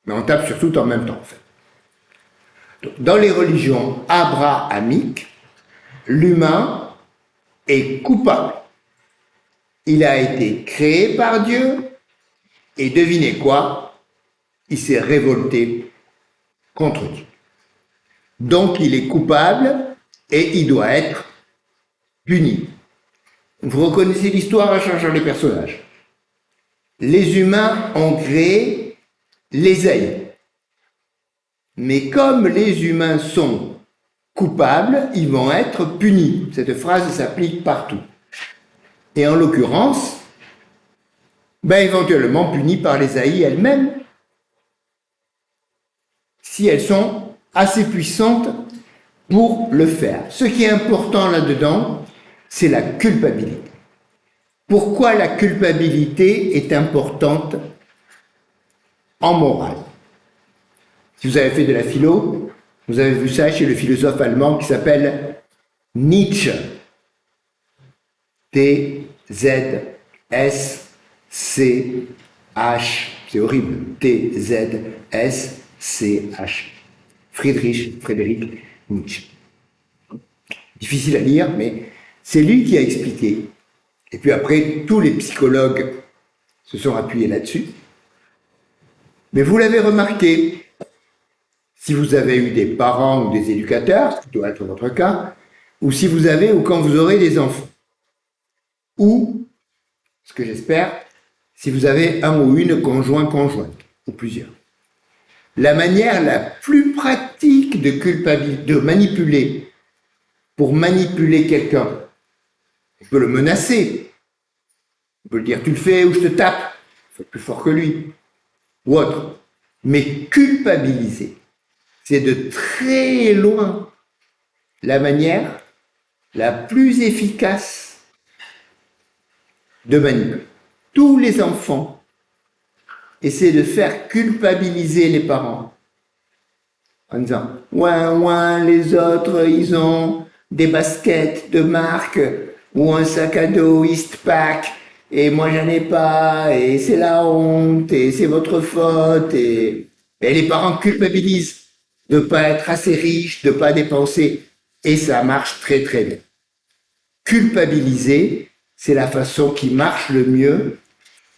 mais on tape sur tout en même temps, en fait. Donc, dans les religions abrahamiques, l'humain est coupable. Il a été créé par Dieu et devinez quoi? Il s'est révolté contre Dieu. Donc il est coupable et il doit être puni. Vous reconnaissez l'histoire en changeant les personnages. Les humains ont créé l'Ésaïe. Mais comme les humains sont coupables, ils vont être punis. Cette phrase s'applique partout. Et en l'occurrence, éventuellement punis par l'Ésaïe elle-même, si elles sont assez puissantes pour le faire. Ce qui est important là-dedans, c'est la culpabilité. Pourquoi la culpabilité est importante en morale? Si vous avez fait de la philo, vous avez vu ça chez le philosophe allemand qui s'appelle Nietzsche. T-Z-S-C-H. C'est horrible. T-Z-S-C-H. Friedrich Nietzsche. Difficile à lire, mais c'est lui qui a expliqué. Et puis après, tous les psychologues se sont appuyés là-dessus. Mais vous l'avez remarqué, si vous avez eu des parents ou des éducateurs, ce qui doit être votre cas, ou si vous avez ou quand vous aurez des enfants, ou, ce que j'espère, si vous avez un ou une conjointe, ou plusieurs. La manière la plus pratique de manipuler, pour manipuler quelqu'un, on peut le menacer, on peut lui dire tu le fais ou je te tape, il faut plus fort que lui, ou autre. Mais culpabiliser, c'est de très loin la manière la plus efficace de manipuler. Tous les enfants essaient de faire culpabiliser les parents en disant ouin, les autres ils ont des baskets de marque ou un sac à dos Eastpak et moi j'en ai pas et c'est la honte et c'est votre faute et les parents culpabilisent de ne pas être assez riches, de ne pas dépenser et ça marche très très bien. Culpabiliser, c'est la façon qui marche le mieux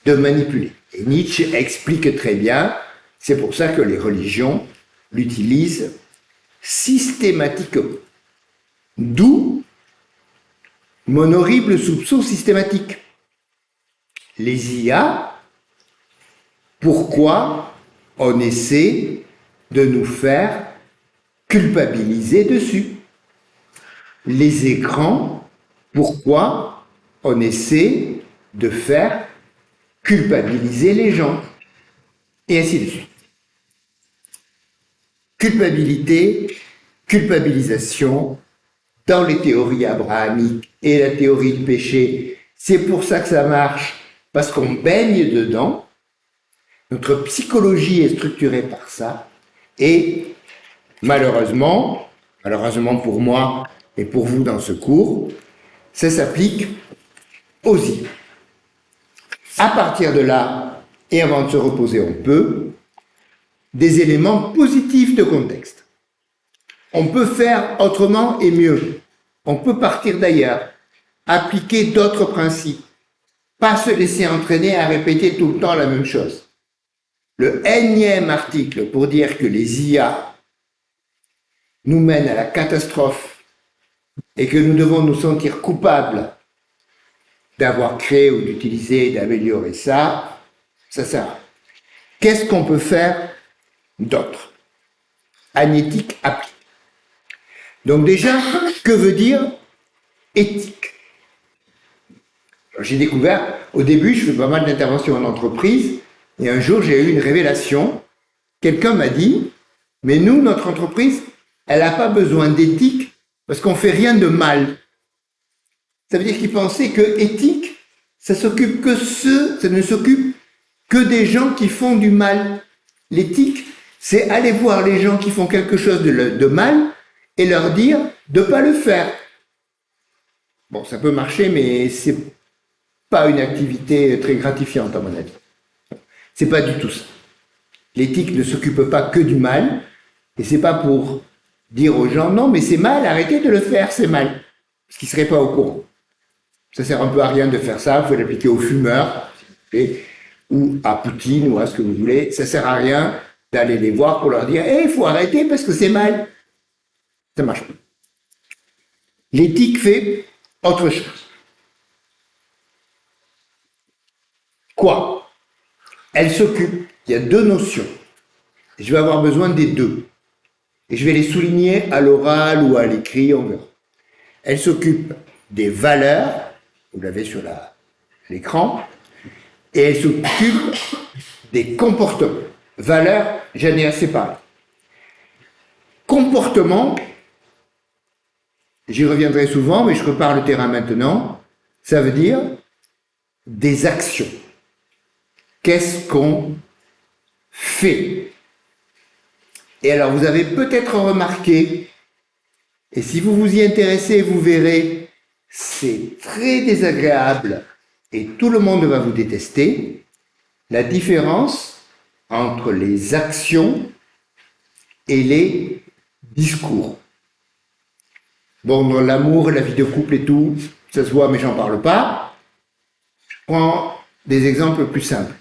de manipuler. Et Nietzsche explique très bien, c'est pour ça que les religions l'utilisent systématiquement. D'où mon horrible soupçon systématique. Les IA, pourquoi on essaie de nous faire culpabiliser dessus? Les écrans, pourquoi on essaie de faire culpabiliser les gens? Et ainsi de suite. Culpabilité, culpabilisation, dans les théories abrahamiques et la théorie du péché, c'est pour ça que ça marche, parce qu'on baigne dedans. Notre psychologie est structurée par ça. Et malheureusement pour moi et pour vous dans ce cours, ça s'applique aux IA. À partir de là, et avant de se reposer, on peut, des éléments positifs de contexte. On peut faire autrement et mieux. On peut partir d'ailleurs, appliquer d'autres principes, pas se laisser entraîner à répéter tout le temps la même chose. Le énième article pour dire que les IA nous mènent à la catastrophe et que nous devons nous sentir coupables d'avoir créé ou d'utiliser, d'améliorer ça, ça sert à rien. Qu'est-ce qu'on peut faire d'autre? Anéthique appliquée. Donc déjà, que veut dire éthique? J'ai découvert, au début, je fais pas mal d'interventions en entreprise, et un jour, j'ai eu une révélation. Quelqu'un m'a dit, mais nous, notre entreprise, elle n'a pas besoin d'éthique parce qu'on fait rien de mal. Ça veut dire qu'il pensait que éthique, ça ne s'occupe que des gens qui font du mal. L'éthique, c'est aller voir les gens qui font quelque chose de mal et leur dire de ne pas le faire. Bon, ça peut marcher, mais c'est pas une activité très gratifiante à mon avis. C'est pas du tout ça. L'éthique ne s'occupe pas que du mal, et c'est pas pour dire aux gens non, mais c'est mal, arrêtez de le faire, c'est mal, parce qu'ils seraient pas au courant. Ça sert un peu à rien de faire ça, vous pouvez l'appliquer aux fumeurs, ou à Poutine, ou à ce que vous voulez. Ça sert à rien d'aller les voir pour leur dire il faut arrêter parce que c'est mal. Ça marche pas. L'éthique fait autre chose. Quoi? Elle s'occupe, il y a deux notions. Je vais avoir besoin des deux. Et je vais les souligner à l'oral ou à l'écrit, on verra. Elle s'occupe des valeurs, vous l'avez sur l'écran, et elle s'occupe des comportements. Valeurs, j'en ai assez parlé. Comportement, j'y reviendrai souvent, mais je repars le terrain maintenant, ça veut dire des actions. Qu'est-ce qu'on fait? Et alors, vous avez peut-être remarqué, et si vous vous y intéressez, vous verrez, c'est très désagréable et tout le monde va vous détester, la différence entre les actions et les discours. Bon, dans l'amour, la vie de couple et tout, ça se voit, mais j'en parle pas. Je prends des exemples plus simples.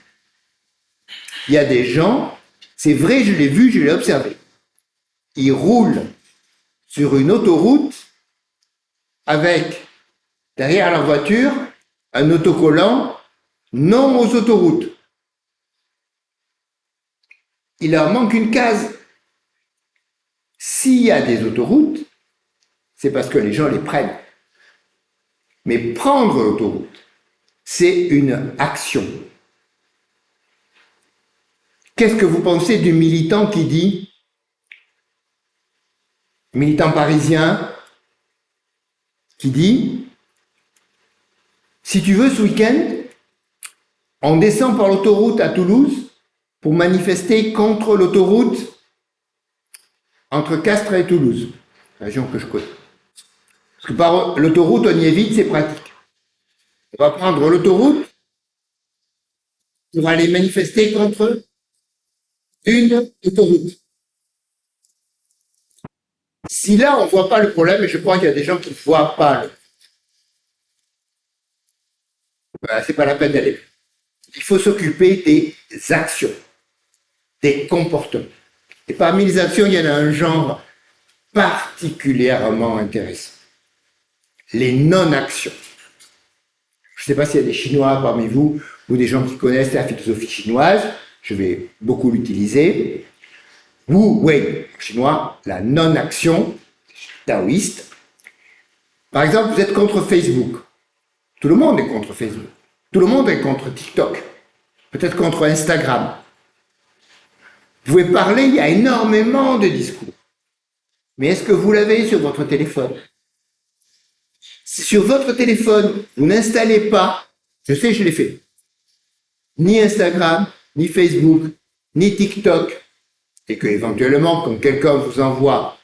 Il y a des gens, c'est vrai, je l'ai vu, je l'ai observé. Ils roulent sur une autoroute avec, derrière leur voiture, un autocollant non aux autoroutes. Il leur manque une case. S'il y a des autoroutes, c'est parce que les gens les prennent. Mais prendre l'autoroute, c'est une action. Qu'est-ce que vous pensez du militant qui dit, militant parisien, qui dit, si tu veux ce week-end, on descend par l'autoroute à Toulouse pour manifester contre l'autoroute entre Castres et Toulouse, région que je connais. Parce que par l'autoroute, on y est vite, c'est pratique. On va prendre l'autoroute pour aller manifester contre une autoroute. Si là, on ne voit pas le problème, et je crois qu'il y a des gens qui ne voient pas c'est pas la peine d'aller. Il faut s'occuper des actions, des comportements. Et parmi les actions, il y en a un genre particulièrement intéressant. Les non-actions. Je ne sais pas s'il y a des Chinois parmi vous ou des gens qui connaissent la philosophie chinoise. Je vais beaucoup l'utiliser. Wu Wei, chinois, la non-action taoïste. Par exemple, vous êtes contre Facebook. Tout le monde est contre Facebook. Tout le monde est contre TikTok. Peut-être contre Instagram. Vous pouvez parler, il y a énormément de discours. Mais est-ce que vous l'avez sur votre téléphone? Si sur votre téléphone, vous n'installez pas, je sais, je l'ai fait, ni Instagram, ni Facebook, ni TikTok, et que éventuellement, quand quelqu'un vous envoie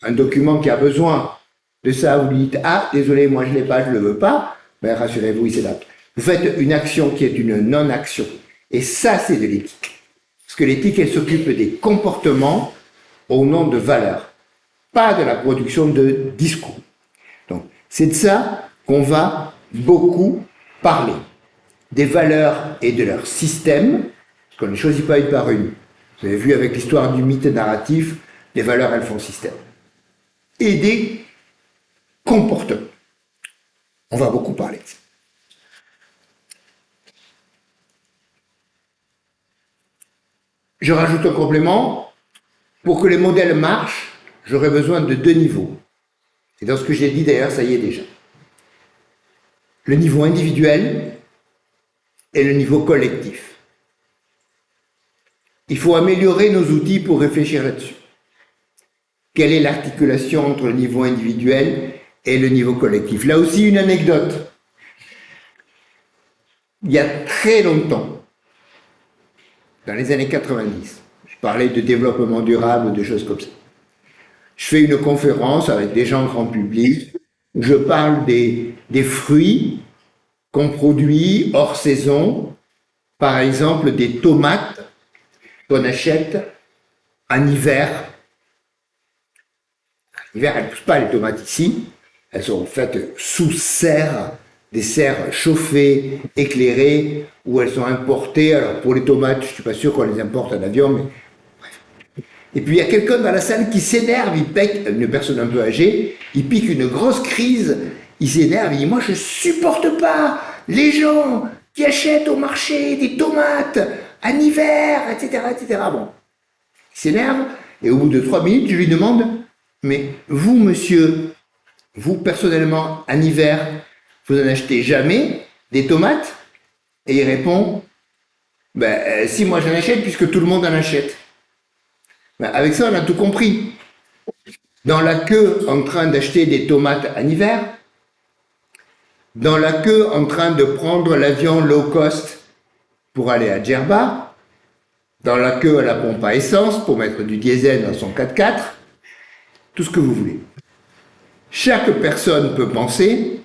un document qui a besoin de ça, vous lui dites « Ah, désolé, moi je ne l'ai pas, je ne le veux pas », ben rassurez-vous, il s'adapte. Vous faites une action qui est une non-action. Et ça, c'est de l'éthique. Parce que l'éthique, elle s'occupe des comportements au nom de valeurs, pas de la production de discours. Donc, c'est de ça qu'on va beaucoup parler. Des valeurs et de leur système, parce qu'on ne choisit pas une par une. Vous avez vu avec l'histoire du mythe narratif, les valeurs, elles font système. Et des comportement. On va beaucoup parler de ça. Je rajoute un complément. Pour que les modèles marchent, j'aurai besoin de 2 niveaux. Et dans ce que j'ai dit d'ailleurs, ça y est déjà. Le niveau individuel et le niveau collectif. Il faut améliorer nos outils pour réfléchir là-dessus. Quelle est l'articulation entre le niveau individuel et le niveau collectif? Là aussi, une anecdote. Il y a très longtemps, dans les années 90, je parlais de développement durable, de choses comme ça. Je fais une conférence avec des gens grand public, je parle des fruits qu'on produit hors saison, par exemple des tomates qu'on achète en hiver. En hiver, elles ne poussent pas les tomates ici, elles sont faites sous serre, des serres chauffées, éclairées, où elles sont importées. Alors pour les tomates, je ne suis pas sûr qu'on les importe en avion, mais bref. Et puis il y a quelqu'un dans la salle qui s'énerve, il pique, une personne un peu âgée, il pique une grosse crise, il s'énerve, il dit « Moi je ne supporte pas les gens qui achètent au marché des tomates en hiver, etc. etc. » Bon, il s'énerve, et au bout de 3 minutes, je lui demande « Mais vous, monsieur, vous personnellement, en hiver, vous n'en achetez jamais des tomates ?» Et il répond « Si, moi j'en achète puisque tout le monde en achète. » Avec ça, on a tout compris. Dans la queue en train d'acheter des tomates en hiver, dans la queue en train de prendre l'avion low cost pour aller à Djerba, dans la queue à la pompe à essence pour mettre du diesel dans son 4x4, tout ce que vous voulez. Chaque personne peut penser,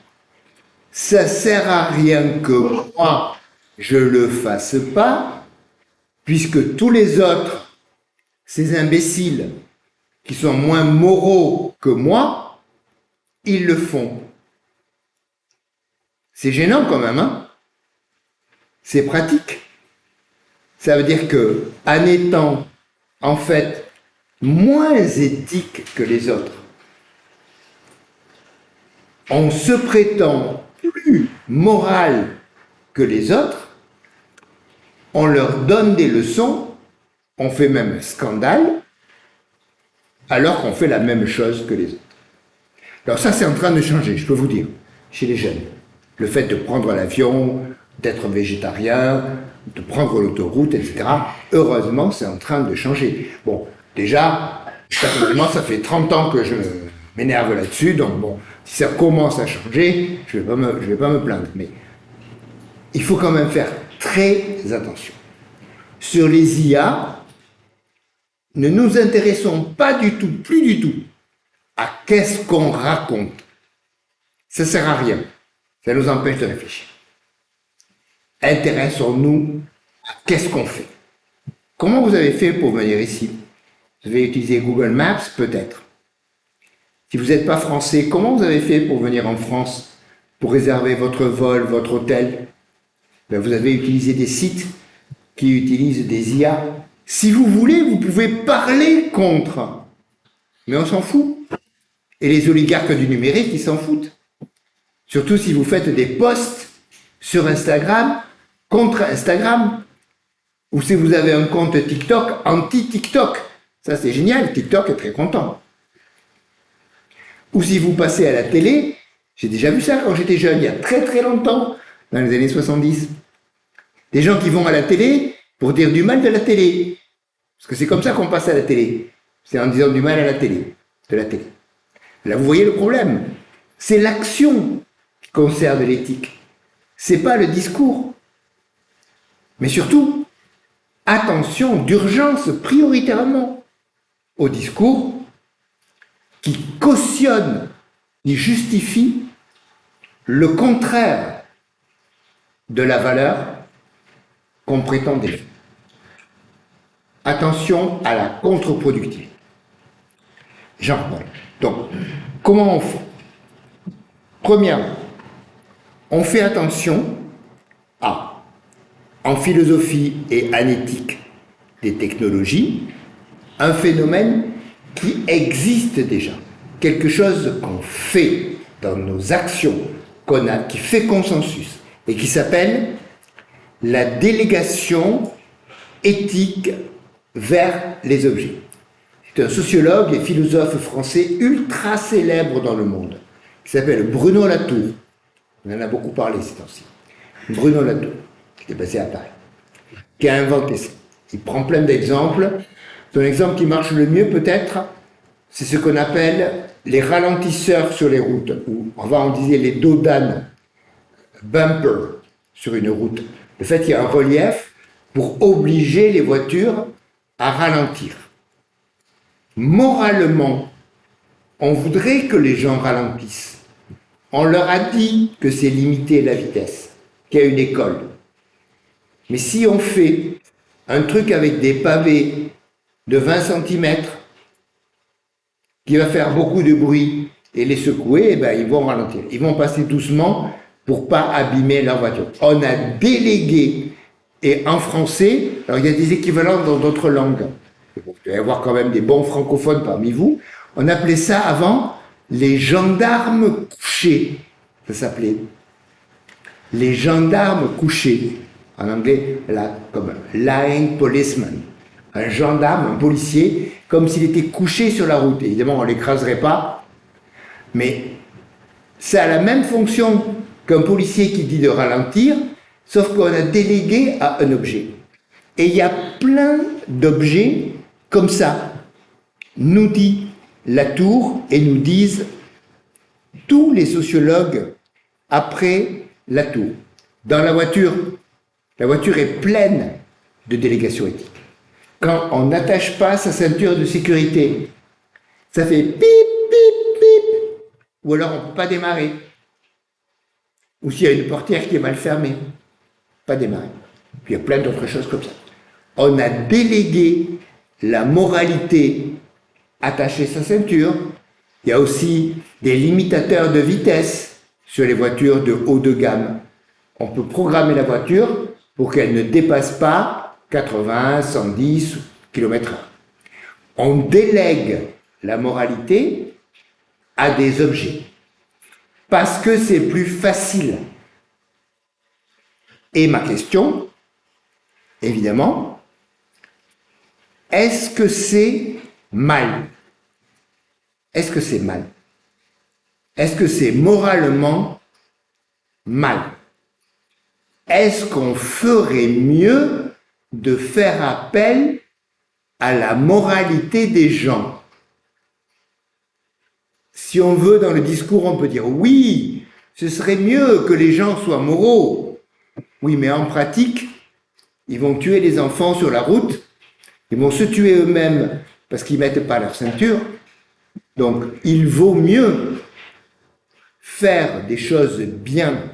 ça sert à rien que moi je le fasse pas, puisque tous les autres, ces imbéciles qui sont moins moraux que moi, ils le font. C'est gênant quand même, hein? C'est pratique. Ça veut dire que, en étant en fait moins éthique que les autres, en se prétend plus moral que les autres, on leur donne des leçons, on fait même un scandale, alors qu'on fait la même chose que les autres. Alors ça, c'est en train de changer, je peux vous dire, chez les jeunes. Le fait de prendre l'avion, d'être végétarien, de prendre l'autoroute, etc. Heureusement, c'est en train de changer. Bon, déjà, personnellement, ça fait 30 ans que je m'énerve là-dessus, donc bon, si ça commence à changer, je vais pas me plaindre. Mais il faut quand même faire très attention. Sur les IA, ne nous intéressons pas du tout, plus du tout, à qu'est-ce qu'on raconte. Ça ne sert à rien. Ça nous empêche de réfléchir. Intéressons-nous à qu'est-ce qu'on fait. Comment vous avez fait pour venir ici? Vous avez utilisé Google Maps, peut-être. Si vous n'êtes pas français, comment vous avez fait pour venir en France, pour réserver votre vol, votre hôtel? Vous avez utilisé des sites qui utilisent des IA. Si vous voulez, vous pouvez parler contre. Mais on s'en fout. Et les oligarques du numérique, ils s'en foutent. Surtout si vous faites des posts sur Instagram, contre Instagram, ou si vous avez un compte TikTok, anti-TikTok. Ça, c'est génial, TikTok est très content. Ou si vous passez à la télé, j'ai déjà vu ça quand j'étais jeune, il y a très très longtemps, dans les années 70. Des gens qui vont à la télé pour dire du mal de la télé. Parce que c'est comme ça qu'on passe à la télé. C'est en disant du mal à la télé, de la télé. Là, vous voyez le problème. C'est l'action qui concerne l'éthique. C'est pas le discours. Mais surtout, attention d'urgence prioritairement au discours qui cautionne, qui justifie le contraire de la valeur qu'on prétend défendre. Attention à la contre-productivité. Jean-Paul. Donc, comment on fait? Premièrement, on fait attention à, en philosophie et en éthique des technologies, un phénomène qui existe déjà, quelque chose qu'on fait. dans nos actions qui fait consensus et qui s'appelle la délégation éthique vers les objets. C'est un sociologue et philosophe français ultra célèbre dans le monde, qui s'appelle Bruno Latour. On en a beaucoup parlé ces temps-ci. Bruno Latour, qui est basé à Paris, qui a inventé ça. Il prend plein d'exemples. Son exemple qui marche le mieux peut-être, c'est ce qu'on appelle les ralentisseurs sur les routes, ou avant on disait les dos d'âne, bumper sur une route. Le fait qu'il y a un relief pour obliger les voitures à ralentir. Moralement, on voudrait que les gens ralentissent. On leur a dit que c'est limiter la vitesse, qu'il y a une école. Mais si on fait un truc avec des pavés de 20 cm qui va faire beaucoup de bruit et les secouer, eh ben, ils vont ralentir. Ils vont passer doucement pour ne pas abîmer leur voiture. On a délégué, et en français, alors il y a des équivalents dans d'autres langues. Vous devez avoir quand même des bons francophones parmi vous. On appelait ça avant les gendarmes couchés. Ça s'appelait les gendarmes couchés. En anglais, comme lying policeman. Un gendarme, un policier, comme s'il était couché sur la route. Évidemment, on ne l'écraserait pas, mais ça a la même fonction qu'un policier qui dit de ralentir, sauf qu'on a délégué à un objet. Et il y a plein d'objets comme ça, nous dit Latour, et nous disent tous les sociologues après Latour. Dans la voiture est pleine de délégations éthiques. Quand on n'attache pas sa ceinture de sécurité, ça fait pip, pip, pip, ou alors on ne peut pas démarrer. Ou s'il y a une portière qui est mal fermée, pas démarrer. Puis il y a plein d'autres choses comme ça. On a délégué la moralité, attacher sa ceinture. Il y a aussi des limitateurs de vitesse sur les voitures de haut de gamme. On peut programmer la voiture pour qu'elle ne dépasse pas 80, 110 km/h. On délègue la moralité à des objets parce que c'est plus facile. Et ma question, évidemment, est-ce que c'est mal? Est-ce que c'est mal? Est-ce que c'est moralement mal? Est-ce qu'on ferait mieux de faire appel à la moralité des gens? Si on veut, dans le discours, on peut dire oui, ce serait mieux que les gens soient moraux. Oui, mais en pratique, ils vont tuer les enfants sur la route, ils vont se tuer eux-mêmes parce qu'ils ne mettent pas leur ceinture. Donc, il vaut mieux faire des choses bien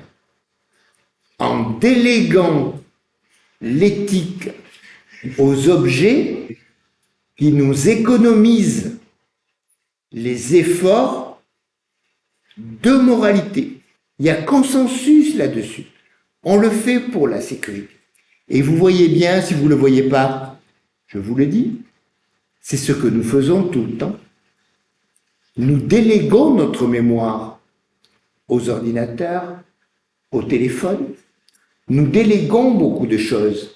en déléguant l'éthique aux objets qui nous économisent les efforts de moralité. Il y a consensus là-dessus. On le fait pour la sécurité. Et vous voyez bien, si vous ne le voyez pas, je vous le dis, c'est ce que nous faisons tout le temps. Nous déléguons notre mémoire aux ordinateurs, aux téléphones. Nous déléguons beaucoup de choses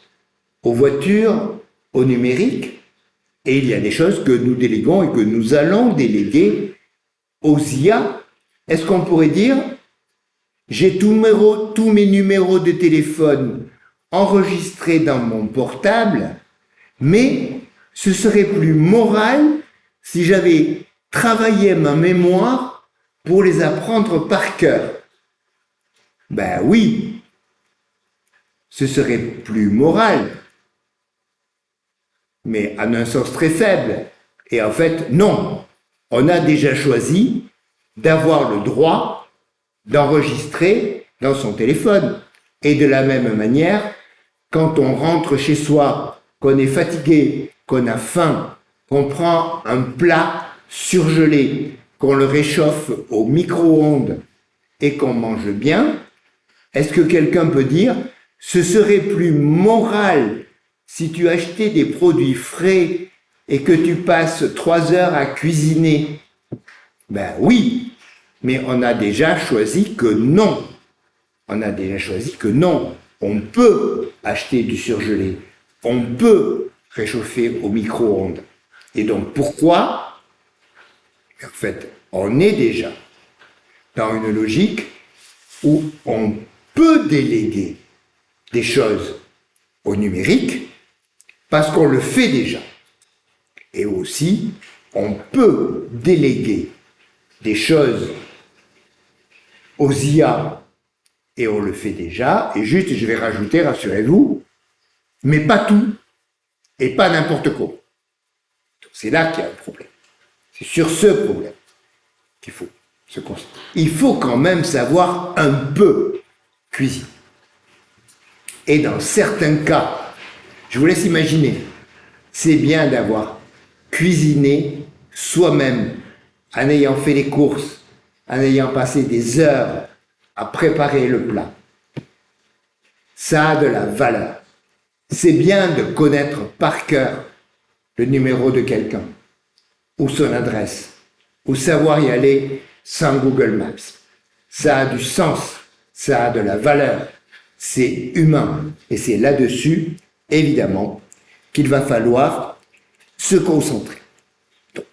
aux voitures, au numérique, et il y a des choses que nous déléguons et que nous allons déléguer aux IA. Est-ce qu'on pourrait dire, j'ai tous mes numéros de téléphone enregistrés dans mon portable, mais ce serait plus moral si j'avais travaillé ma mémoire pour les apprendre par cœur? Ben oui, ce serait plus moral, mais en un sens très faible. Et en fait, non, on a déjà choisi d'avoir le droit d'enregistrer dans son téléphone. Et de la même manière, quand on rentre chez soi, qu'on est fatigué, qu'on a faim, qu'on prend un plat surgelé, qu'on le réchauffe au micro-ondes et qu'on mange bien, est-ce que quelqu'un peut dire « ce serait plus moral si tu achetais des produits frais et que tu passes 3 heures à cuisiner ?» Ben oui, Mais on a déjà choisi que non. On a déjà choisi que non. On peut acheter du surgelé. On peut réchauffer au micro-ondes. Et donc pourquoi? En fait, on est déjà dans une logique où on peut déléguer des choses au numérique parce qu'on le fait déjà. Et aussi, on peut déléguer des choses aux IA et on le fait déjà. Et juste, je vais rajouter, rassurez-vous, mais pas tout et pas n'importe quoi. C'est là qu'il y a un problème. C'est sur ce problème qu'il faut se concentrer. Il faut quand même savoir un peu cuisiner. Et dans certains cas, je vous laisse imaginer, c'est bien d'avoir cuisiné soi-même, en ayant fait les courses, en ayant passé des heures à préparer le plat. Ça a de la valeur. C'est bien de connaître par cœur le numéro de quelqu'un, ou son adresse, ou savoir y aller sans Google Maps. Ça a du sens, ça a de la valeur, c'est humain. Et c'est là-dessus, évidemment, qu'il va falloir se concentrer. Donc,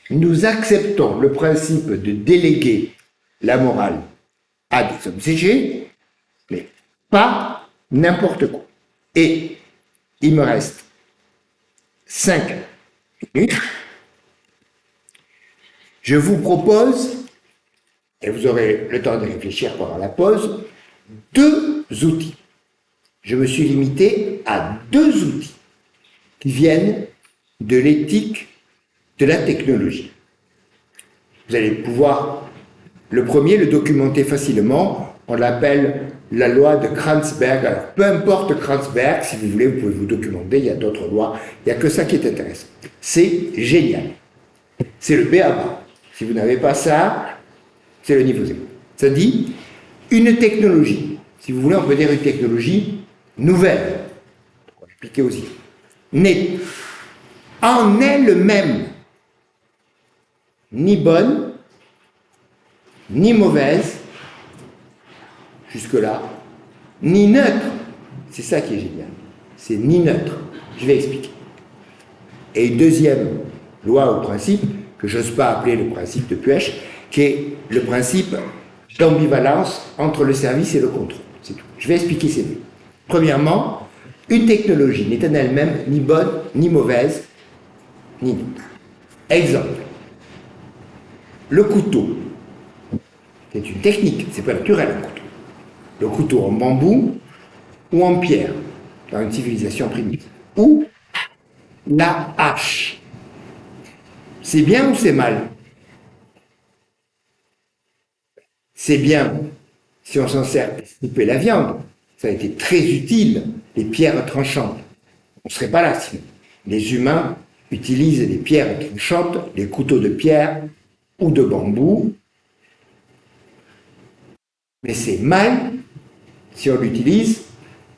nous acceptons le principe de déléguer la morale à des hommes égés, mais pas n'importe quoi. Et il me reste 5 minutes. Je vous propose, et vous aurez le temps de réfléchir pendant la pause, 2 outils. Je me suis limité à 2 outils qui viennent de l'éthique de la technologie. Vous allez pouvoir, le premier, le documenter facilement. On l'appelle la loi de Kranzberg. Alors, peu importe Kranzberg, si vous voulez, vous pouvez vous documenter, il y a d'autres lois. Il n'y a que ça qui est intéressant. C'est génial. C'est le B.A.B.A. Si vous n'avez pas ça, c'est le niveau 0. Ça dit une technologie. Si vous voulez, on peut dire une technologie nouvelle. On va appliquer aussi. N'est en elle-même ni bonne, ni mauvaise, jusque-là, ni neutre. C'est ça qui est génial. C'est ni neutre. Je vais expliquer. Et une deuxième loi ou principe, que je n'ose pas appeler le principe de Puech, qui est le principe d'ambivalence entre le service et le contrôle. C'est tout. Je vais expliquer ces deux. Premièrement, une technologie n'est en elle-même ni bonne, ni mauvaise, ni neutre. Exemple. Le couteau. C'est une technique, c'est pas naturel un couteau. Le couteau en bambou ou en pierre, dans une civilisation primitive. Ou la hache. C'est bien ou c'est mal? C'est bien si on s'en sert pour couper la viande. Ça a été très utile, les pierres tranchantes. On ne serait pas là sinon. Les humains utilisent les pierres tranchantes, les couteaux de pierre ou de bambou. Mais c'est mal si on l'utilise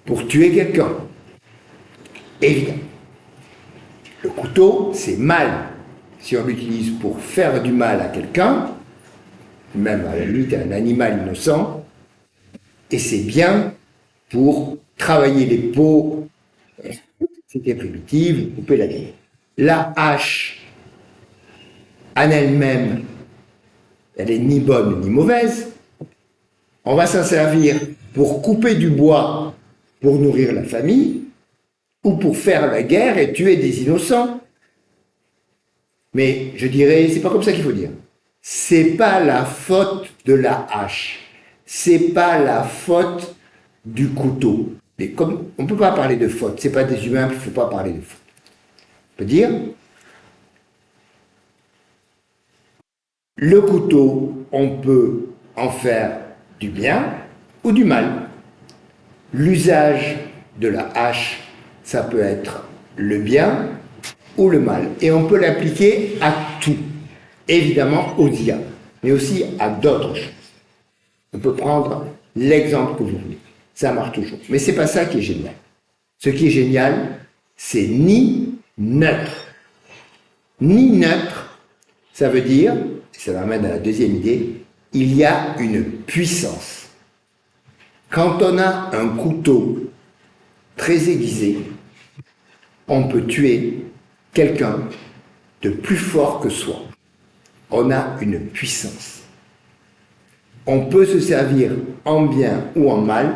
pour tuer quelqu'un. Évidemment. Le couteau, c'est mal si on l'utilise pour faire du mal à quelqu'un, même à la limite à un animal innocent, et c'est bien pour travailler les peaux, c'était primitive, couper la viande. La hache, en elle-même, elle est ni bonne ni mauvaise. On va s'en servir pour couper du bois pour nourrir la famille, ou pour faire la guerre et tuer des innocents. Mais je dirais, c'est pas comme ça qu'il faut dire. C'est pas la faute de la hache. C'est pas la faute du couteau. Et comme on ne peut pas parler de faute, c'est pas des humains, il ne faut pas parler de faute. On peut dire, le couteau, on peut en faire du bien ou du mal. L'usage de la hache, ça peut être le bien ou le mal. Et on peut l'appliquer à tout. Évidemment aux IA, mais aussi à d'autres choses. On peut prendre l'exemple que vous voulez. Ça marche toujours. Mais ce n'est pas ça qui est génial. Ce qui est génial, c'est ni neutre. Ni neutre, ça veut dire, ça m'amène à la deuxième idée, il y a une puissance. Quand on a un couteau très aiguisé, on peut tuer quelqu'un de plus fort que soi. On a une puissance. On peut se servir en bien ou en mal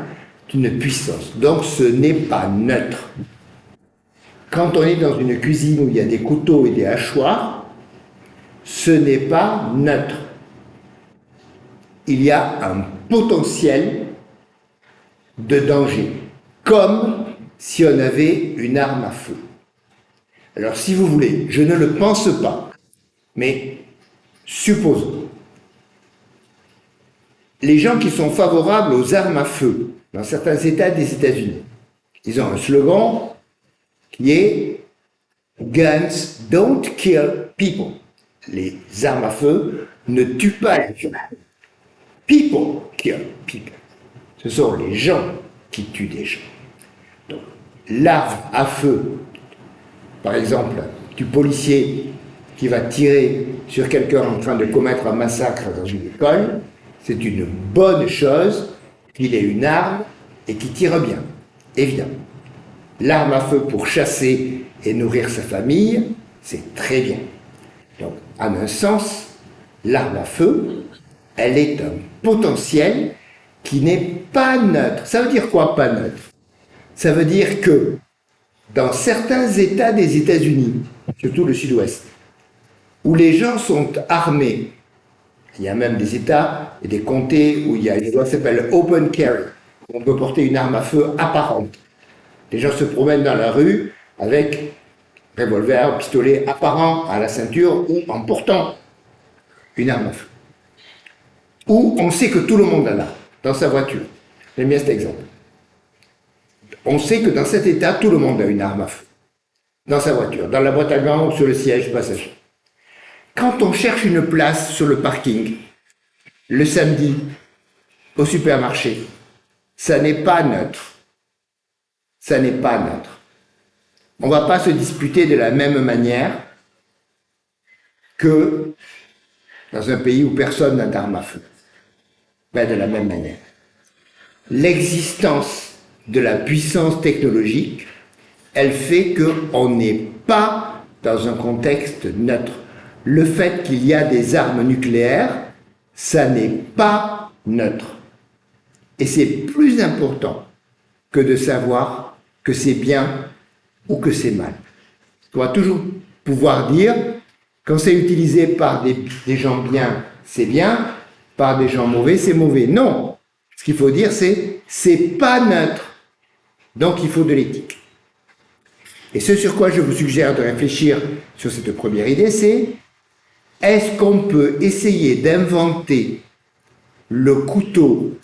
d'une puissance. Donc ce n'est pas neutre. Quand on est dans une cuisine où il y a des couteaux et des hachoirs, ce n'est pas neutre. Il y a un potentiel de danger, comme si on avait une arme à feu. Alors si vous voulez, je ne le pense pas, mais supposons. Les gens qui sont favorables aux armes à feu dans certains États des États-Unis, ils ont un slogan qui est Guns don't kill people. Les armes à feu ne tuent pas les gens. People kill people. Ce sont les gens qui tuent des gens. Donc, l'arme à feu, par exemple, du policier qui va tirer sur quelqu'un en train de commettre un massacre dans une école, c'est une bonne chose qu'il ait une arme et qu'il tire bien, évidemment. L'arme à feu pour chasser et nourrir sa famille, c'est très bien. Donc, en un sens, l'arme à feu, elle est un potentiel qui n'est pas neutre. Ça veut dire quoi, pas neutre? Ça veut dire que dans certains États des États-Unis, surtout le Sud-Ouest, où les gens sont armés, il y a même des États et des comtés où il y a une loi qui s'appelle open carry, où on peut porter une arme à feu apparente. Les gens se promènent dans la rue avec revolver, pistolet apparent à la ceinture ou en portant une arme à feu. Où on sait que tout le monde en a dans sa voiture. J'aime bien cet exemple. On sait que dans cet état, tout le monde a une arme à feu. Dans sa voiture, dans la boîte à gants ou sur le siège passager. Quand on cherche une place sur le parking, le samedi, au supermarché, ça n'est pas neutre. Ça n'est pas neutre. On ne va pas se disputer de la même manière que dans un pays où personne n'a d'arme à feu. Ben, de la même manière. L'existence de la puissance technologique, elle fait qu'on n'est pas dans un contexte neutre. Le fait qu'il y a des armes nucléaires, ça n'est pas neutre. Et c'est plus important que de savoir que c'est bien ou que c'est mal. On va toujours pouvoir dire, quand c'est utilisé par des gens bien, c'est bien, par des gens mauvais, c'est mauvais. Non, ce qu'il faut dire, c'est pas neutre. Donc il faut de l'éthique. Et ce sur quoi je vous suggère de réfléchir sur cette première idée, c'est est-ce qu'on peut essayer d'inventer le couteau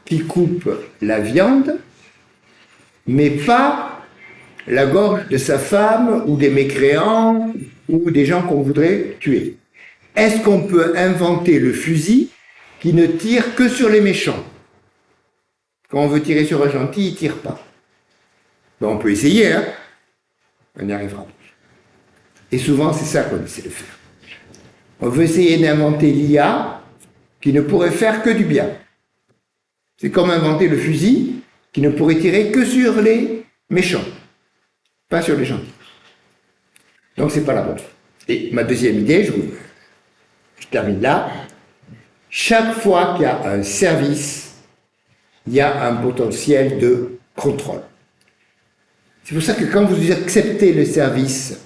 qui coupe la viande, mais pas la gorge de sa femme ou des mécréants ou des gens qu'on voudrait tuer? Est-ce qu'on peut inventer le fusil qui ne tire que sur les méchants? Quand on veut tirer sur un gentil, il ne tire pas. Ben, on peut essayer, hein? On y arrivera. Et souvent, c'est ça qu'on essaie de faire. On veut essayer d'inventer l'IA qui ne pourrait faire que du bien. C'est comme inventer le fusil qui ne pourrait tirer que sur les méchants, pas sur les gentils. Donc, c'est pas la bonne. Et ma deuxième idée, je termine là. Chaque fois qu'il y a un service, il y a un potentiel de contrôle. C'est pour ça que quand vous acceptez le service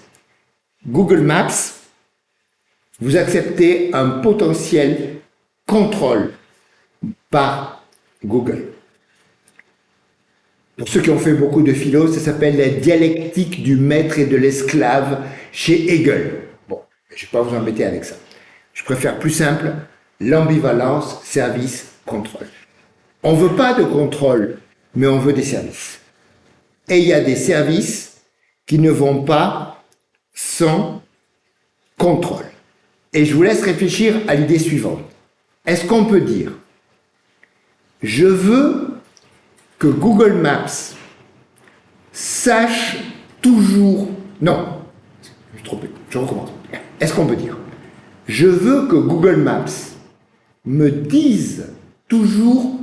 Google Maps, vous acceptez un potentiel contrôle par Google. Pour ceux qui ont fait beaucoup de philo, ça s'appelle la dialectique du maître et de l'esclave chez Hegel. Bon, je ne vais pas vous embêter avec ça. Je préfère plus simple, l'ambivalence service-contrôle. On ne veut pas de contrôle, mais on veut des services. Et il y a des services qui ne vont pas sans contrôle. Et je vous laisse réfléchir à l'idée suivante. Est-ce qu'on peut dire, je veux que Google Maps sache toujours... Non, je me suis trompé, je recommence. Est-ce qu'on peut dire, je veux que Google Maps me dise toujours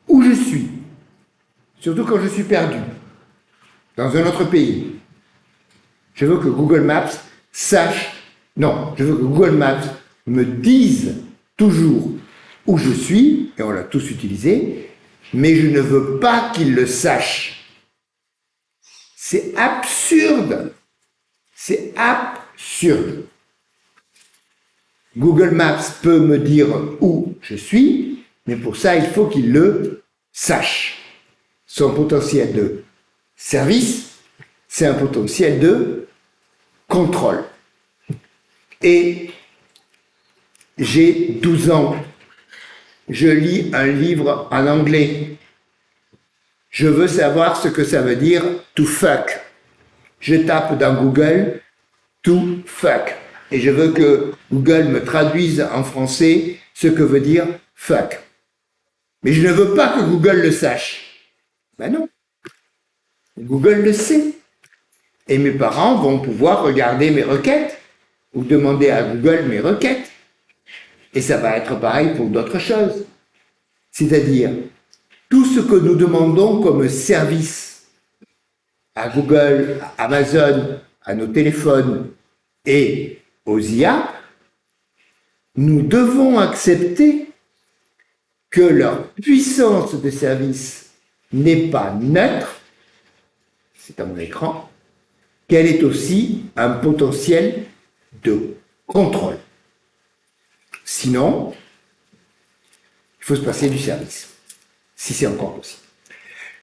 où je suis, surtout quand je suis perdu dans un autre pays. Je veux que Google Maps sache, non, je veux que Google Maps me dise toujours où je suis, et on l'a tous utilisé, mais je ne veux pas qu'il le sache. C'est absurde. C'est absurde. Google Maps peut me dire où je suis, mais pour ça, il faut qu'il le sache. Son potentiel de service, c'est un potentiel de contrôle. Et j'ai 12 ans, je lis un livre en anglais. Je veux savoir ce que ça veut dire to fuck. Je tape dans Google to fuck. Et je veux que Google me traduise en français ce que veut dire fuck. Mais je ne veux pas que Google le sache. Ben non. Google le sait. Et mes parents vont pouvoir regarder mes requêtes ou demander à Google mes requêtes. Et ça va être pareil pour d'autres choses. C'est-à-dire, tout ce que nous demandons comme service à Google, à Amazon, à nos téléphones et aux IA, nous devons accepter que leur puissance de service n'est pas neutre, c'est à mon écran, qu'elle est aussi un potentiel de contrôle. Sinon, il faut se passer du service, si c'est encore possible.